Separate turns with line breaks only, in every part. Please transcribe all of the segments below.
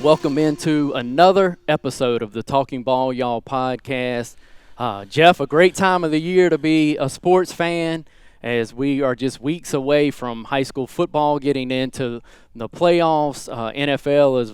Welcome into another episode of the Talking Ball Y'all podcast. Jeff, a great time of the year to be a sports fan as we are just weeks away from high school football getting into the playoffs. NFL is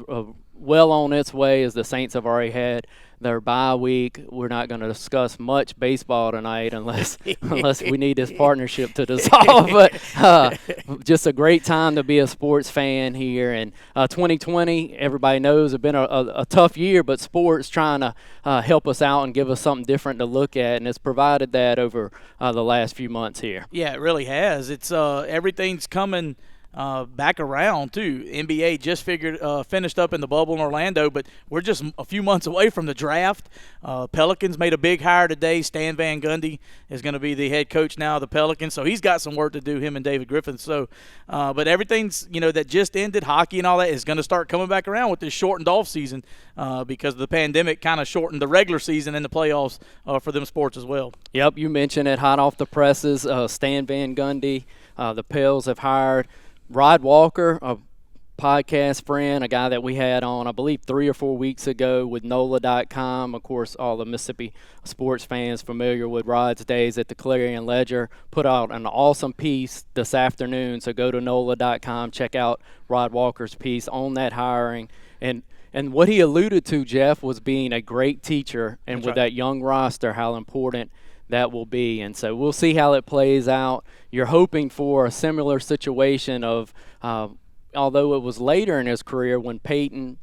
well on its way as the Saints have already had their bye week. We're not going to discuss much baseball tonight unless we need this partnership to dissolve. But just a great time to be a sports fan here. And 2020, everybody knows, has been a tough year, but sports trying to help us out and give us something different to look at, and it's provided that over the last few months here.
Yeah, it really has. It's everything's coming back around too. NBA just finished up in the bubble in Orlando, but we're just a few months away from the draft. Pelicans made a big hire today. Stan Van Gundy is going to be the head coach now of the Pelicans, so he's got some work to do, him and David Griffin. So, but everything's that just ended, hockey and all that, is going to start coming back around with this shortened off season because the pandemic kind of shortened the regular season and the playoffs for them sports as well.
Yep, you mentioned it, hot off the presses. Stan Van Gundy, the Pels have hired Rod Walker, a podcast friend, a guy that we had on, I believe, 3 or 4 weeks ago with NOLA.com. Of course, all the Mississippi sports fans familiar with Rod's days at the Clarion Ledger put out an awesome piece this afternoon. So go to NOLA.com, check out Rod Walker's piece on that hiring. And what he alluded to, Jeff, was being a great teacher, and
That's
with
right.
that young roster, how important that will be. And so we'll see how it plays out. You're hoping for a similar situation of, although it was later in his career when Peyton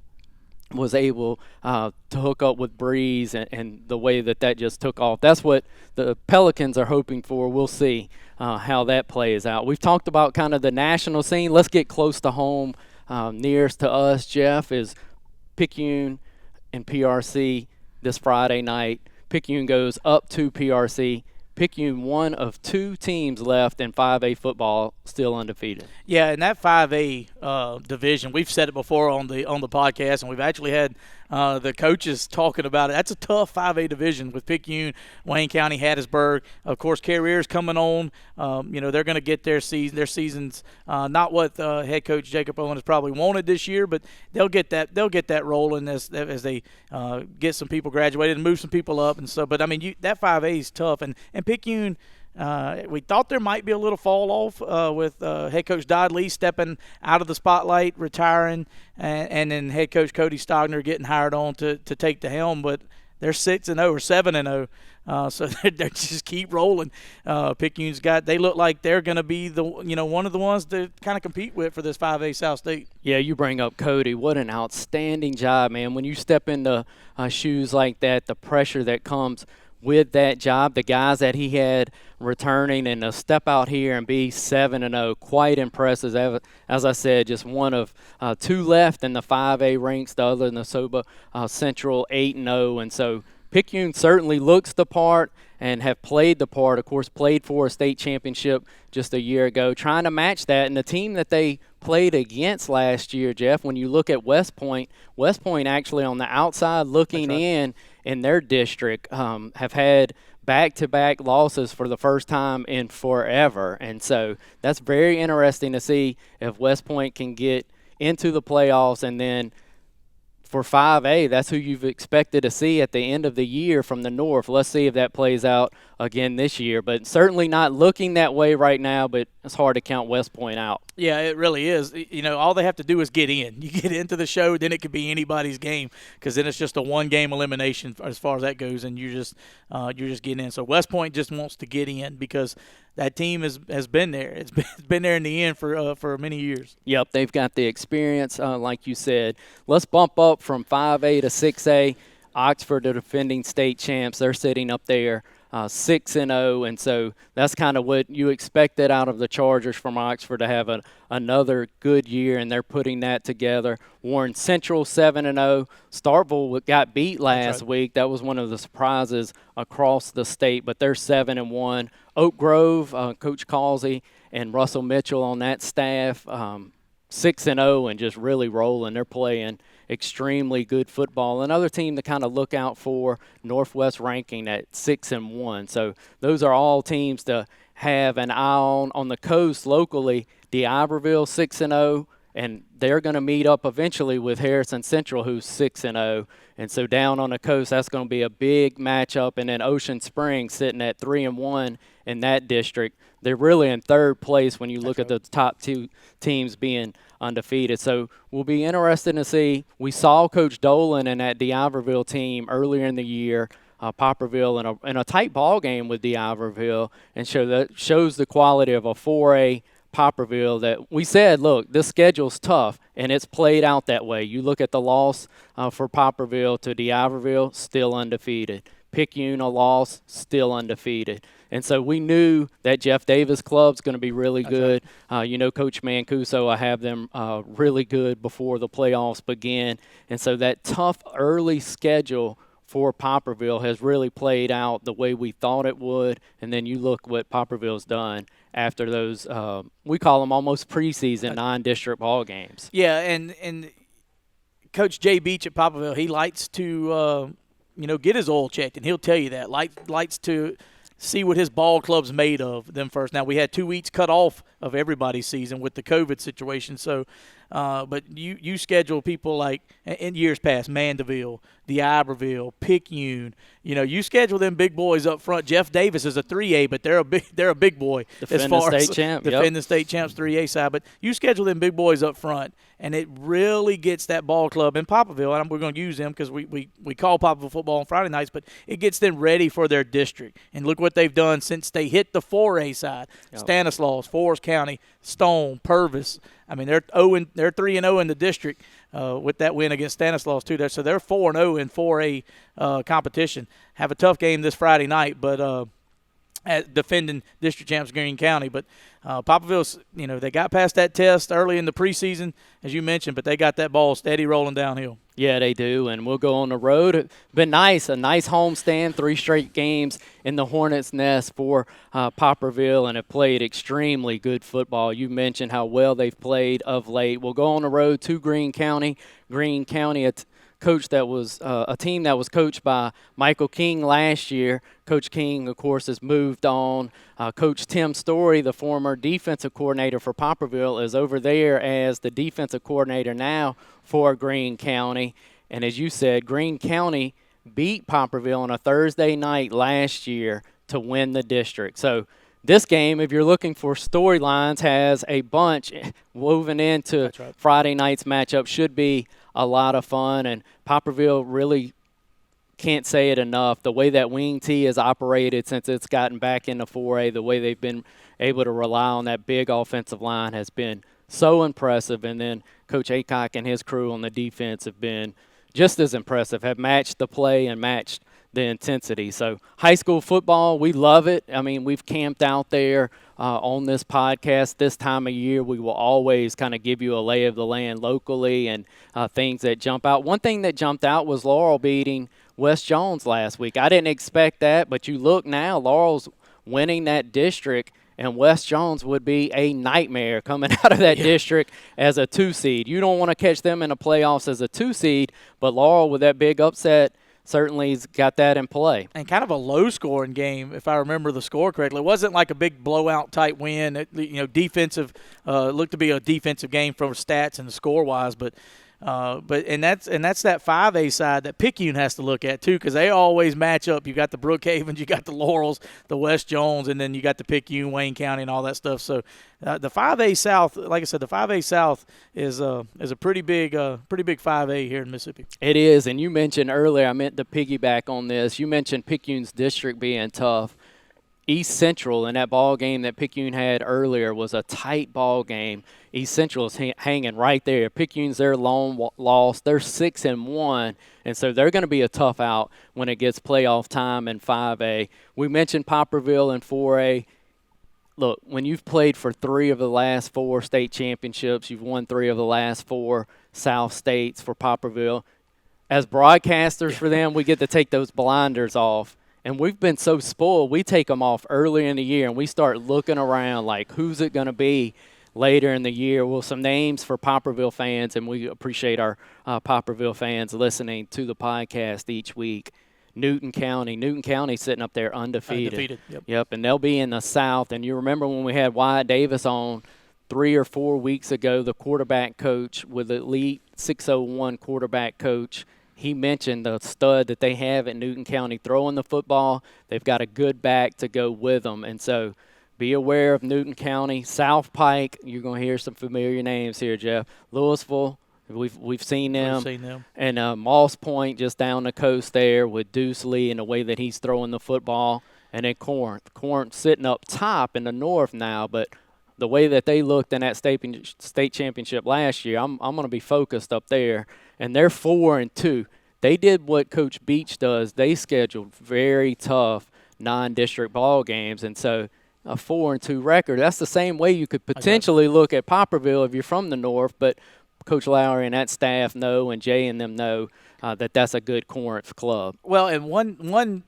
was able to hook up with Breeze and the way that just took off. That's what the Pelicans are hoping for. We'll see how that plays out. We've talked about kind of the national scene. Let's get close to home. Nearest to us, Jeff, is Picayune and PRC this Friday night. Picayune goes up to PRC. Picayune, one of 2 teams left in 5A football, still undefeated.
Yeah, in that 5A division, we've said it before on the podcast, and we've actually had the coaches talking about it. That's a tough 5A division with Picayune, Wayne County, Hattiesburg. Of course, Carrier's coming on. They're going to get their season. Their season's not what head coach Jacob Owen has probably wanted this year, but they'll get that rolling as they get some people graduated and move some people up and so. But I mean, that 5A is tough, and Picayune. We thought there might be a little fall off with head coach Dodd Lee stepping out of the spotlight, retiring, and then head coach Cody Stogner getting hired on to take the helm. But they're 6-0 or 7-0, so they just keep rolling. Picayune's they look like they're going to be one of the ones to kind of compete with for this 5A South State.
Yeah, you bring up Cody. What an outstanding job, man. When you step into shoes like that, the pressure that comes with that job, the guys that he had returning, and to step out here and be 7-0, quite impressive. As I said, just one of 2 left in the 5A ranks, the other in the Soba Central 8-0, and so Picayune certainly looks the part and have played the part. Of course, played for a state championship just a year ago, trying to match that. And the team that they played against last year, Jeff, when you look at West Point actually on the outside looking in their district have had back-to-back losses for the first time in forever. And so that's very interesting to see if West Point can get into the playoffs. And then for 5A, that's who you've expected to see at the end of the year from the North. Let's see if that plays out again this year. But certainly not looking that way right now, but it's hard to count West Point out.
Yeah, it really is. All they have to do is get in. You get into the show, then it could be anybody's game because then it's just a one-game elimination as far as that goes, and you're just getting in. So West Point just wants to get in because that team has been there. It's been there in the end for many years.
Yep, they've got the experience, like you said. Let's bump up from 5A to 6A. Oxford, the defending state champs, they're sitting up there 6-0, and so that's kind of what you expected out of the Chargers from Oxford, to have another good year, and they're putting that together. Warren Central 7-0. Starkville got beat last week. That was one of the surprises across the state, but they're 7-1. Oak Grove, Coach Causey and Russell Mitchell on that staff, 6-0 and just really rolling. They're playing extremely good football. Another team to kind of look out for, Northwest ranking at 6-1. So those are all teams to have an eye on the coast locally. DeIberville 6-0, and they're going to meet up eventually with Harrison Central, who's 6-0. And so down on the coast, that's going to be a big matchup. And then Ocean Springs sitting at 3-1 in that district. They're really in third place when you look at the top two teams being undefeated. So we'll be interested to see. We saw Coach Dolan and that D'Iberville team earlier in the year, Poplarville, in a tight ball game with D'Iberville, and shows the quality of a 4A Poplarville that we said, look, this schedule's tough, and it's played out that way. You look at the loss for Poplarville to D'Iberville, still undefeated. Picayune, a loss, still undefeated. And so we knew that Jeff Davis club's going to be really good. Right. Coach Mancuso, I have them really good before the playoffs begin. And so that tough early schedule for Poplarville has really played out the way we thought it would. And then you look what Poplarville's done after those, we call them almost preseason non-district ball games.
Yeah, and Coach Jay Beach at Poplarville, he likes to, get his oil checked, and he'll tell you that. Likes to see what his ball club's made of them first. Now, we had 2 weeks cut off of everybody's season with the COVID situation, so but you schedule people like in years past, Mandeville, D'Iberville, Picayune. You schedule them big boys up front. Jeff Davis is a 3A, but they're a big boy
defending
as far
state
as
champ.
Defending state champs 3A side. But you schedule them big boys up front, and it really gets that ball club in Poplarville, and we're going to use them because we call Poplarville football on Friday nights, but it gets them ready for their district. And look what they've done since they hit the 4A side. Yep. Stanislaus, Forest County, Stone, Purvis. I mean, they're 3-0 in the district with that win against Stanislaus too. So they're 4-0 in 4A competition. Have a tough game this Friday night, but at defending district champs Greene County. But Poplarville's, they got past that test early in the preseason, as you mentioned, but they got that ball steady rolling downhill.
Yeah, they do, and we'll go on the road. It's been nice, a nice homestand, 3 straight games in the Hornets' Nest for Poplarville, and have played extremely good football. You mentioned how well they've played of late. We'll go on the road to Greene County. Greene County, a team that was coached by Michael King last year. Coach King, of course, has moved on. Coach Tim Story, the former defensive coordinator for Poplarville, is over there as the defensive coordinator now for Greene County. And as you said, Greene County beat Poplarville on a Thursday night last year to win the district. So this game, if you're looking for storylines, has a bunch woven into Friday night's matchup. Should be a lot of fun, and Poplarville really can't say it enough. The way that Wing T has operated since it's gotten back into 4A, the way they've been able to rely on that big offensive line has been so impressive. And then Coach Aycock and his crew on the defense have been just as impressive, have matched the play and matched the intensity. So high school football, we love it. I mean, we've camped out there on this podcast this time of year. We will always kind of give you a lay of the land locally and things that jump out. One thing that jumped out was Laurel beating West Jones last week. I didn't expect that, but you look now, Laurel's winning that district, and West Jones would be a nightmare coming out of that district as a 2 seed. You don't want to catch them in the playoffs as a 2 seed, but Laurel with that big upset certainly has got that in play. And
kind of a low-scoring game, if I remember the score correctly. It wasn't like a big blowout-type win. Defensive looked to be a defensive game from stats and score-wise, but that's that 5A side that Picayune has to look at too, because they always match up. You got the Brookhavens, you got the Laurels, the West Jones, and then you got the Picayune, Wayne County, and all that stuff. So the 5A South, like I said, the 5A South is a pretty big 5A here in Mississippi.
It is, and you mentioned earlier, I meant to piggyback on this. You mentioned Picayune's district being tough. East Central in that ball game that Picayune had earlier was a tight ball game. East Central is hanging right there. Picayune's their lone loss. They're 6-1, and so they're going to be a tough out when it gets playoff time in 5A. We mentioned Poplarville in 4A. Look, when you've played for 3 of the last 4 state championships, you've won 3 of the last 4 South states for Poplarville. As broadcasters for them, we get to take those blinders off. And we've been so spoiled, we take them off early in the year, and we start looking around like, who's it going to be later in the year? Well, some names for Poplarville fans, and we appreciate our Poplarville fans listening to the podcast each week. Newton County sitting up there undefeated.
Yep,
and they'll be in the South. And you remember when we had Wyatt Davis on 3 or 4 weeks ago, the quarterback coach with Elite 601 quarterback coach, he mentioned the stud that they have at Newton County throwing the football. They've got a good back to go with them. And so be aware of Newton County. South Pike, you're going to hear some familiar names here, Jeff. Louisville, we've seen them.
We've seen them.
And Moss Point just down the coast there with Deuce Lee and the way that he's throwing the football. And then Corinth. Corinth sitting up top in the north now, but the way that they looked in that state championship last year, I'm going to be focused up there. And they're 4-2. They did what Coach Beach does. They scheduled very tough non-district ball games, and so a 4-2 record. That's the same way you could potentially look at Poplarville if you're from the north, but Coach Lowry and that staff know, and Jay and them know that that's a good Corinth club.
Well, and one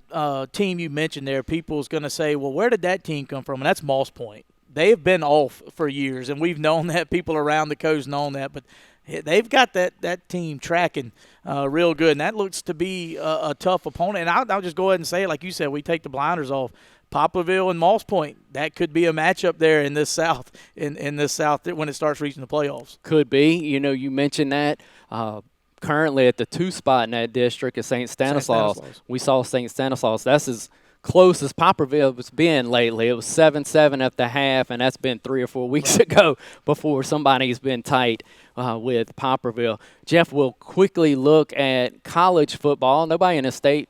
team you mentioned there, people's going to say, well, where did that team come from? And that's Moss Point. They've been off for years, and we've known that. People around the coast known that, but they've got that team tracking real good, and that looks to be a tough opponent. And I'll just go ahead and say it, like you said, we take the blinders off. Poplarville and Moss Point, that could be a matchup there in this South, in this South when it starts reaching the playoffs.
Could be. You mentioned that. Currently at the 2 spot in that district is St. Stanislaus. We saw St. Stanislaus. That's as close as Poplarville has been lately. It was 7-7 at the half, and that's been 3 or 4 weeks ago before somebody's been tight with Poplarville. Jeff, will quickly look at college football. Nobody in the state,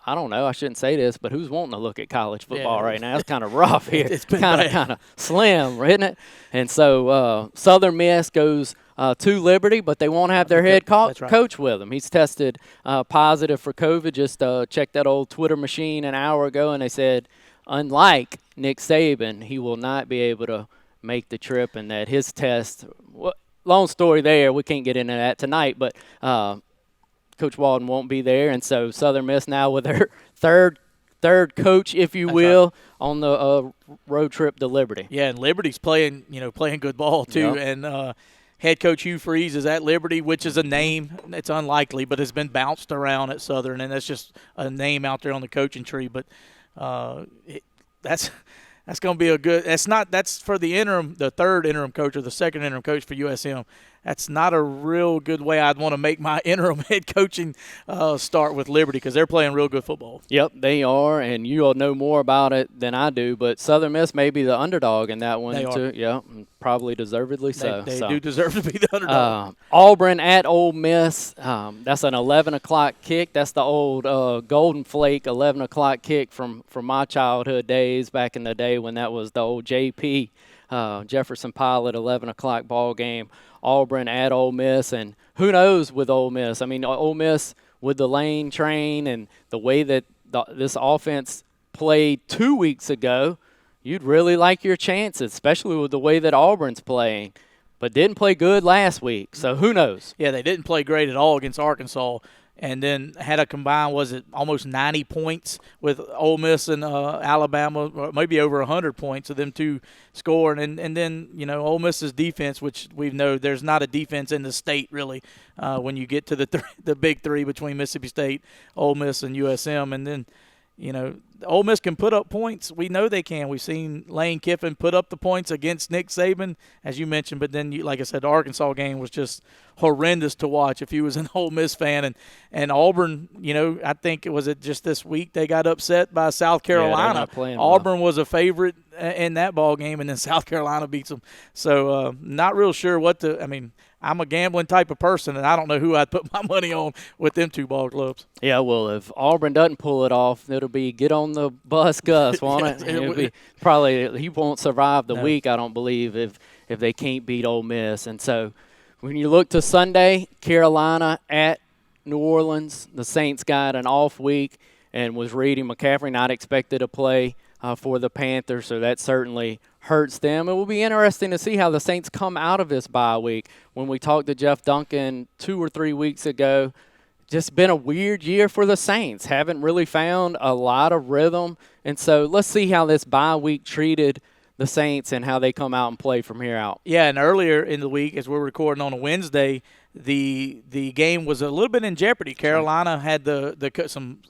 I don't know, I shouldn't say this, but who's wanting to look at college football right now? It's kind of rough here.
It's been
kind of slim, isn't it? And so Southern Miss goes to Liberty, but they won't have their head coach with them. He's tested positive for COVID. Just checked that old Twitter machine an hour ago, and they said, unlike Nick Saban, he will not be able to make the trip, and that his test long story there. We can't get into that tonight, but Coach Walden won't be there, and so Southern Miss now with their third coach, if you will, on the road trip to Liberty.
Yeah, and Liberty's playing good ball too, and head coach Hugh Freeze is at Liberty, which is a name. It's unlikely, but has been bounced around at Southern, and that's just a name out there on the coaching tree. But that's going to be a good. That's for the third interim coach or the second interim coach for USM. That's not a real good way I'd want to make my interim head coaching start with Liberty, because they're playing real good football.
Yep, they are, and you all know more about it than I do. But Southern Miss may be the underdog in that one too. Yeah, probably deservedly so.
They do deserve to be the underdog.
Auburn at Ole Miss. That's an 11 o'clock kick. That's the old Golden Flake 11 o'clock kick from my childhood days back in the day when that was the old JP Jefferson Pilot 11 o'clock ball game. Auburn at Ole Miss, and who knows with Ole Miss. I mean, Ole Miss with the lane train and the way that this offense played 2 weeks ago, you'd really like your chances, especially with the way that Auburn's playing, but didn't play good last week. So who knows?
Yeah, they didn't play great at all against Arkansas, and then had a combined, almost 90 points with Ole Miss and Alabama, or maybe over 100 points of them two scoring. And then, Ole Miss's defense, which we know there's not a defense in the state really when you get to the big three between Mississippi State, Ole Miss, and USM. And then, Ole Miss can put up points. We know they can. We've seen Lane Kiffin put up the points against Nick Saban, as you mentioned. But then, like I said, the Arkansas game was just horrendous to watch if you was an Ole Miss fan. And Auburn, I think just this week they got upset by South Carolina.
Yeah,
Auburn was a favorite in that ball game, and then South Carolina beats them. So not real sure I'm a gambling type of person, and I don't know who I'd put my money on with them two ball clubs.
Yeah, well, if Auburn doesn't pull it off, it'll be get on the bus, Gus, won't it? It'll be probably he won't survive the week, I don't believe, if they can't beat Ole Miss. And so when you look to Sunday, Carolina at New Orleans, the Saints got an off week and was reading McCaffrey not expected to play for the Panthers, so that certainly hurts them. It will be interesting to see how the Saints come out of this bye week. When we talked to Jeff Duncan 2 or 3 weeks ago, just been a weird year for the Saints. Haven't really found a lot of rhythm. And so let's see how this bye week treated the Saints and how they come out and play from here out.
Yeah, and earlier in the week, as we're recording on a Wednesday, the game was a little bit in jeopardy. Carolina had a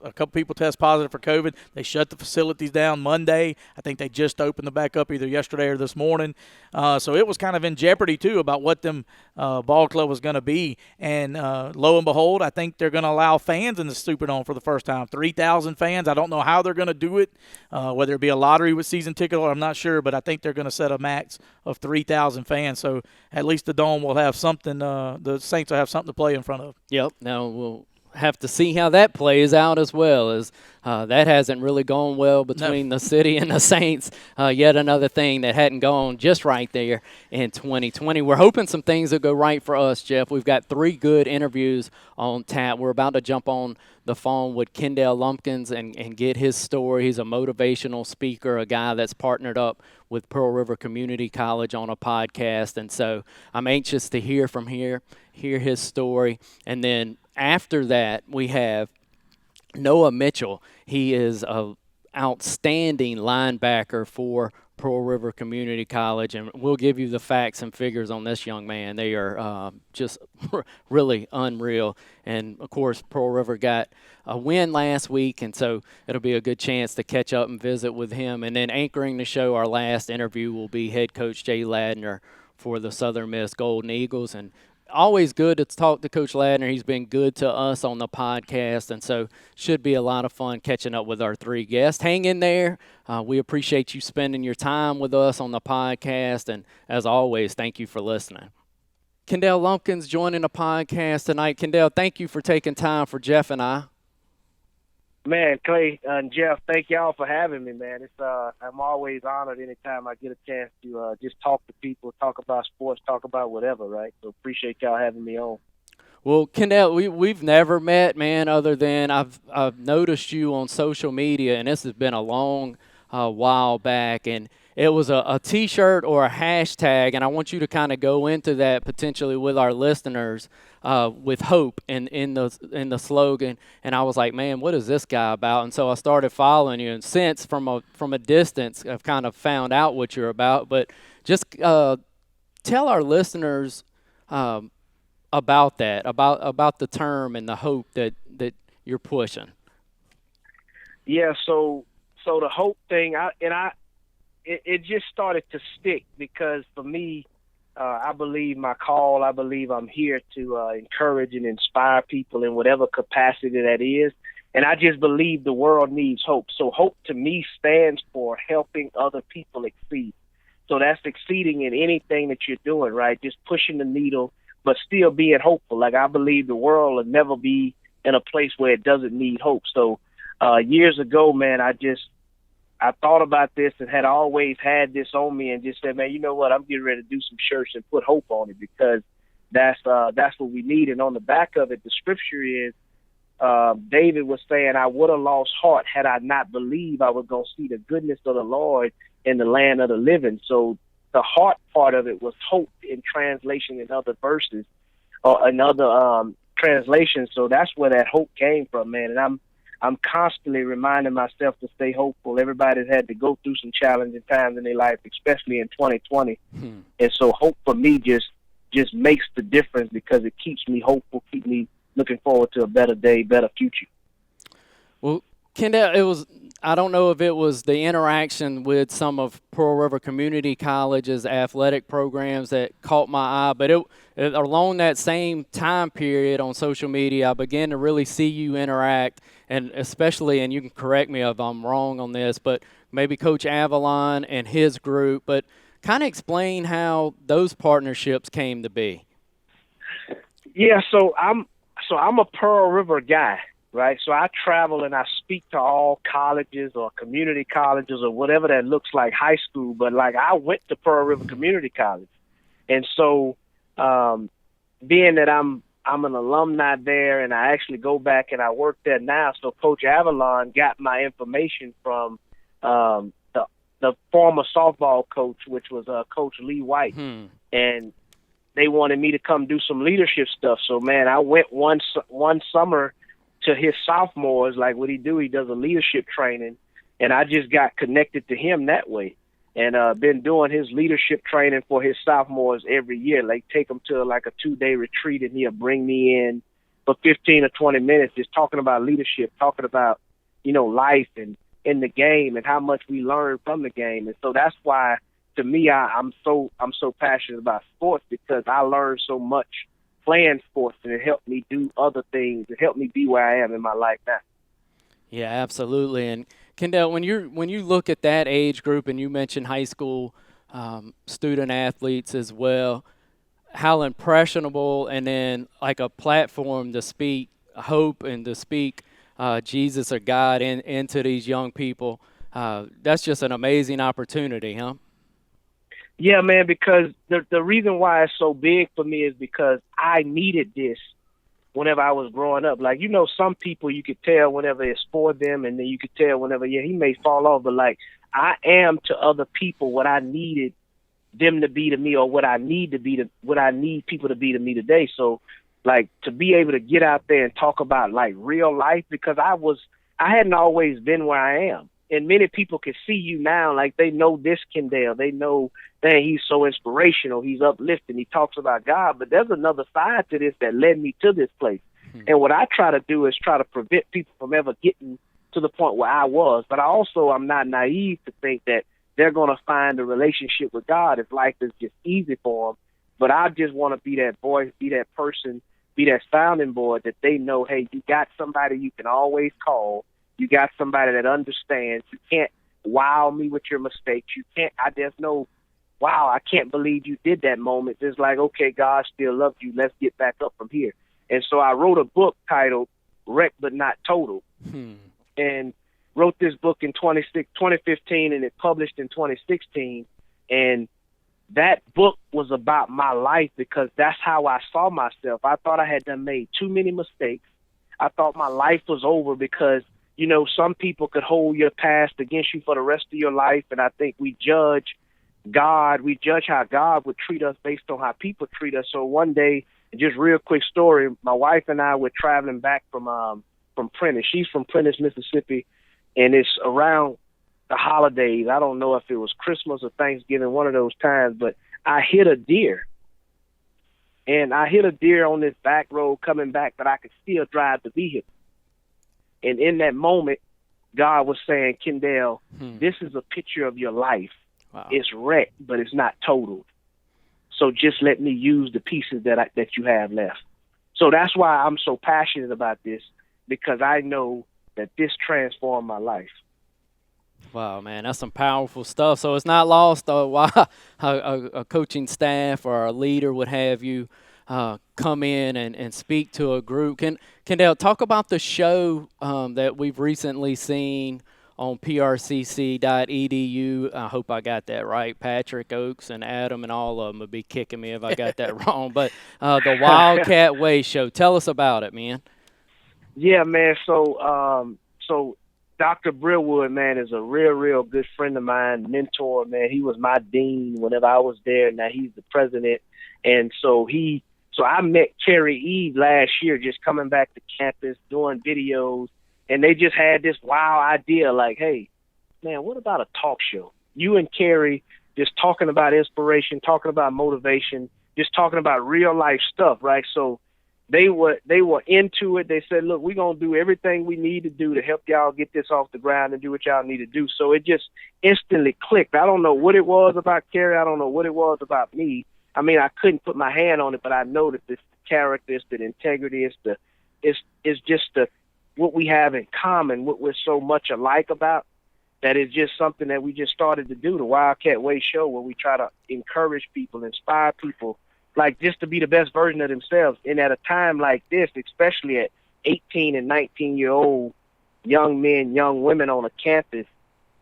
couple people test positive for COVID. They shut the facilities down Monday. I think they just opened them back up either yesterday or this morning. So it was kind of in jeopardy too about what them ball club was going to be. And lo and behold, I think they're going to allow fans in the Superdome for the first time. 3,000 fans. I don't know how they're going to do it, whether it be a lottery with season ticket or I'm not sure, but I think they're going to set a max of 3,000 fans. So at least the Dome will have something. The Saints will have something to play in front of.
Yep. Now we'll have to see how that plays out as well, as that hasn't really gone well between the city and the Saints. Yet another thing that hadn't gone just right there in 2020. We're hoping some things will go right for us, Jeff. We've got 3 good interviews on tap. We're about to jump on the phone with Kendall Lumpkins and get his story. He's a motivational speaker, a guy that's partnered up with Pearl River Community College on a podcast. And so I'm anxious to hear his story. And then after that, we have Noah Mitchell. He is an outstanding linebacker for Pearl River Community College, and we'll give you the facts and figures on this young man. They are just really unreal. And, of course, Pearl River got a win last week, and so it'll be a good chance to catch up and visit with him. And then anchoring the show, our last interview will be head coach Jay Ladner for the Southern Miss Golden Eagles. And always good to talk to Coach Ladner. He's been good to us on the podcast, and so should be a lot of fun catching up with our 3 guests. Hang in there. We appreciate you spending your time with us on the podcast, and as always, thank you for listening. Kendall Lumpkins joining the podcast tonight. Kendall, thank you for taking time for Jeff and I.
Man, Clay and Jeff, thank y'all for having me, man. I'm always honored anytime I get a chance to just talk to people, talk about sports, talk about whatever, right? So appreciate y'all having me on.
Well, Kendall, we've never met, man, other than I've noticed you on social media, and this has been a long while back, and it was a T-shirt or a hashtag, and I want you to kind of go into that potentially with our listeners with hope in the slogan. And I was like, man, what is this guy about? And so I started following you, and since from a distance, I've kind of found out what you're about. But just tell our listeners about that, about the term and the hope that you're pushing.
Yeah, so the hope thing, it just started to stick because for me, I believe my call. I believe I'm here to encourage and inspire people in whatever capacity that is. And I just believe the world needs hope. So hope to me stands for helping other people exceed. So that's exceeding in anything that you're doing, right? Just pushing the needle, but still being hopeful. Like I believe the world will never be in a place where it doesn't need hope. So years ago, man, I thought about this and had always had this on me and just said, man, you know what? I'm getting ready to do some shirts and put hope on it because that's what we need. And on the back of it, the scripture is David was saying, I would have lost heart had I not believed I was going to see the goodness of the Lord in the land of the living. So the heart part of it was hope in translation in other verses or in other translations. So that's where that hope came from, man. And I'm constantly reminding myself to stay hopeful. Everybody's had to go through some challenging times in their life, especially in 2020. And so hope for me just makes the difference because it keeps me hopeful, keep me looking forward to a better day, better future.
Well, Kendall, I don't know if it was the interaction with some of Pearl River Community College's athletic programs that caught my eye, but along that same time period on social media, I began to really see you interact, and especially, and you can correct me if I'm wrong on this, but maybe Coach Avalon and his group, but kind of explain how those partnerships came to be.
Yeah, so I'm a Pearl River guy. Right, so I travel and I speak to all colleges or community colleges or whatever that looks like high school. But like I went to Pearl River Community College, and so being that I'm an alumni there, and I actually go back and I work there now. So Coach Avalon got my information from the former softball coach, which was Coach Lee White, and they wanted me to come do some leadership stuff. So man, I went one summer to his sophomores. Like what he does a leadership training, and I just got connected to him that way. and been doing his leadership training for his sophomores every year. Like take them to like a 2-day retreat, and he'll bring me in for 15 or 20 minutes, just talking about leadership, talking about life and in the game and how much we learn from the game. And so that's why, to me, I'm so passionate about sports, because I learned so much playing sports, and it helped me do other things. It helped me be where I am in my life now.
Yeah, absolutely. And Kendall, when you look at that age group, and you mentioned high school student athletes as well, how impressionable, and then like a platform to speak hope and to speak Jesus or God into these young people. That's just an amazing opportunity, huh?
Yeah, man, because the reason why it's so big for me is because I needed this whenever I was growing up. Like, some people you could tell whenever it's for them, and then you could tell whenever, he may fall off, but like I am to other people what I needed them to be to me, or what I need to be to what I need people to be to me today. So like to be able to get out there and talk about like real life, because I hadn't always been where I am. And many people can see you now, like they know this Kendall. They know that he's so inspirational, he's uplifting, he talks about God, but there's another side to this that led me to this place. And what I try to do is try to prevent people from ever getting to the point where I was. But I'm not naive to think that they're going to find a relationship with God if life is just easy for them. But I just want to be that voice, be that person, be that sounding board that they know, hey, you got somebody you can always call. You got somebody that understands. You can't wow me with your mistakes. There's no, wow, I can't believe you did that moment. It's like, okay, God still loves you. Let's get back up from here. And so I wrote a book titled Wrecked But Not Total. And wrote this book in 2015, and it published in 2016. And that book was about my life, because that's how I saw myself. I thought I had done made too many mistakes. I thought my life was over because, some people could hold your past against you for the rest of your life. And I think we judge God. We judge how God would treat us based on how people treat us. So one day, just real quick story, my wife and I were traveling back from Prentice. She's from Prentice, Mississippi, and it's around the holidays. I don't know if it was Christmas or Thanksgiving, one of those times, but I hit a deer. And I hit a deer on this back road coming back, but I could still drive the vehicle. And in that moment, God was saying, Kendall, this is a picture of your life. Wow. It's wrecked, but it's not totaled. So just let me use the pieces that you have left. So that's why I'm so passionate about this, because I know that this transformed my life.
Wow, man, that's some powerful stuff. So it's not lost why a coaching staff or a leader would have you come in and speak to a group. Kendall, talk about the show that we've recently seen on prcc.edu. I hope I got that right. Patrick, Oaks, and Adam, and all of them would be kicking me if I got that wrong. But the Wildcat Way show, tell us about it, man.
Yeah, man. So Dr. Brillwood, man, is a real good friend of mine, mentor, man. He was my dean whenever I was there. Now he's the president. And so I met Carrie Eve last year, just coming back to campus, doing videos. And they just had this wild idea, like, hey, man, what about a talk show? You and Carrie just talking about inspiration, talking about motivation, just talking about real life stuff, right? So they were into it. They said, look, we're going to do everything we need to do to help y'all get this off the ground and do what y'all need to do. So it just instantly clicked. I don't know what it was about Carrie. I don't know what it was about me. I mean, I couldn't put my hand on it, but I know that this character, it's the integrity, it's just what we have in common, what we're so much alike about, that is just something that we just started to do, the Wildcat Way show, where we try to encourage people, inspire people, like just to be the best version of themselves. And at a time like this, especially at 18 and 19-year-old young men, young women on a campus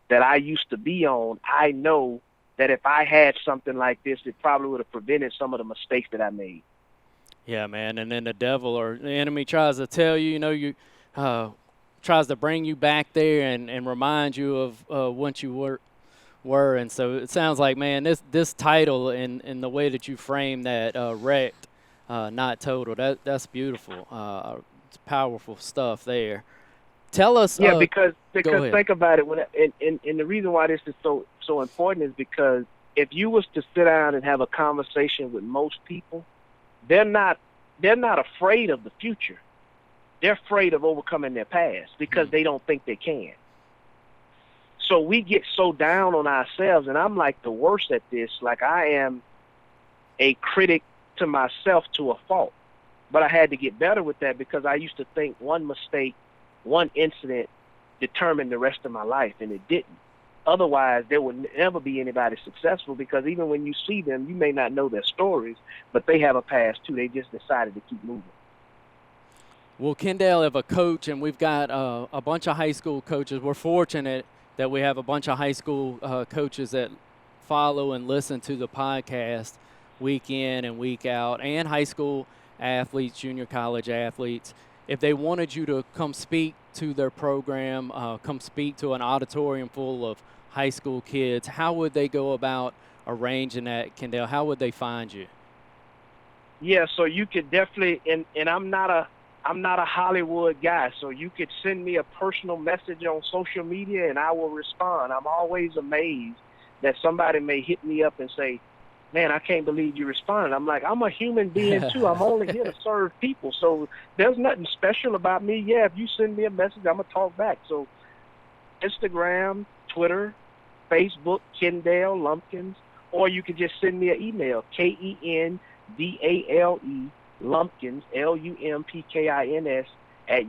that I used to be on, I know that if I had something like this, it probably would have prevented some of the mistakes that I made.
Yeah, man. And then the devil or the enemy tries to tell you, tries to bring you back there and remind you of what you were. And so it sounds like, man, this title and the way that you frame that, wrecked, not total, that's beautiful. It's powerful stuff there. Tell us.
Yeah, because
Go ahead.
think about it. And the reason why this is so important is because if you was to sit down and have a conversation with most people, they're not afraid of the future. They're afraid of overcoming their past because they don't think they can. So we get so down on ourselves, and I'm like the worst at this. Like, I am a critic to myself to a fault. But I had to get better with that because I used to think one mistake, one incident determined the rest of my life, and it didn't. Otherwise, there would never be anybody successful, because even when you see them, you may not know their stories, but they have a past too. They just decided to keep moving.
Well, Kendall, if a coach, and we've got a bunch of high school coaches, we're fortunate that we have a bunch of high school coaches that follow and listen to the podcast week in and week out, and high school athletes, junior college athletes. If they wanted you to come speak to their program, come speak to an auditorium full of high school kids, how would they go about arranging that, Kendall? How would they find you?
Yeah, so you could definitely, and I'm not a Hollywood guy, so you could send me a personal message on social media and I will respond. I'm always amazed that somebody may hit me up and say, man, I can't believe you responded. I'm like, I'm a human being too. I'm only here to serve people. So there's nothing special about me. Yeah, if you send me a message, I'm going to talk back. So Instagram, Twitter, Facebook, Kendall Lumpkins, or you could just send me an email, KENDALE Lumpkins, LUMPKINS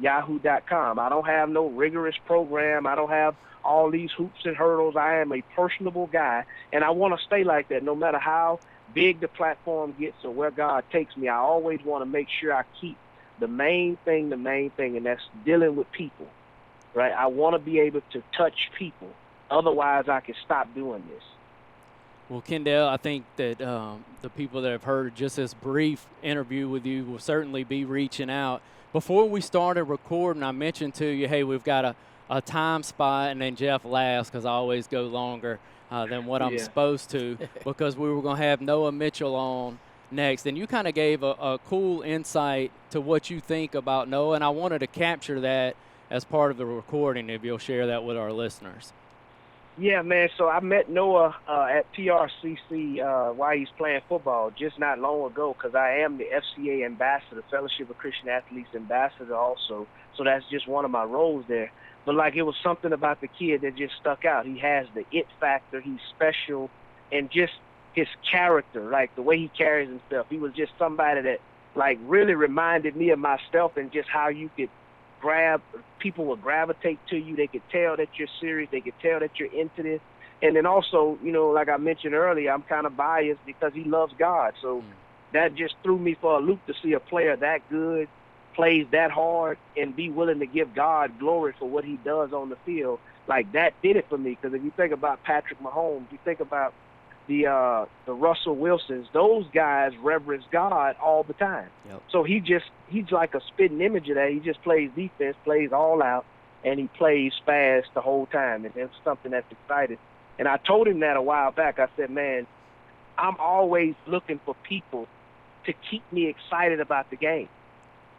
@yahoo.com. I don't have no rigorous program. I don't have all these hoops and hurdles. I am a personable guy, and I want to stay like that no matter how big the platform gets or where God takes me. I always want to make sure I keep the main thing, and that's dealing with people, right? I want to be able to touch people. Otherwise, I can stop doing this.
Well, Kendall, I think that the people that have heard just this brief interview with you will certainly be reaching out. Before we started recording, I mentioned to you, hey, we've got a time spot, and then Jeff laughs because I always go longer than what I'm supposed to, because we were going to have Noah Mitchell on next. And you kind of gave a cool insight to what you think about Noah, and I wanted to capture that as part of the recording, if you'll share that with our listeners.
Yeah, man. So I met Noah at PRCC while he's playing football just not long ago, because I am the FCA ambassador, Fellowship of Christian Athletes ambassador also. So that's just one of my roles there. But, like, it was something about the kid that just stuck out. He has the it factor. He's special. And just his character, like the way he carries himself. He was just somebody that, like, really reminded me of myself, and just how you could people will gravitate to you. They could tell that you're serious. They could tell that you're into this. And then also, you know, like I mentioned earlier, I'm kind of biased because he loves God. So that just threw me for a loop to see a player that good, plays that hard, and be willing to give God glory for what he does on the field. Like, that did it for me. Because if you think about Patrick Mahomes, you think about the Russell Wilsons, those guys reverence God all the time. Yep. So he's like a spitting image of that. He just plays defense, plays all out, and he plays fast the whole time. And it's something that's exciting. And I told him that a while back. I said, man, I'm always looking for people to keep me excited about the game.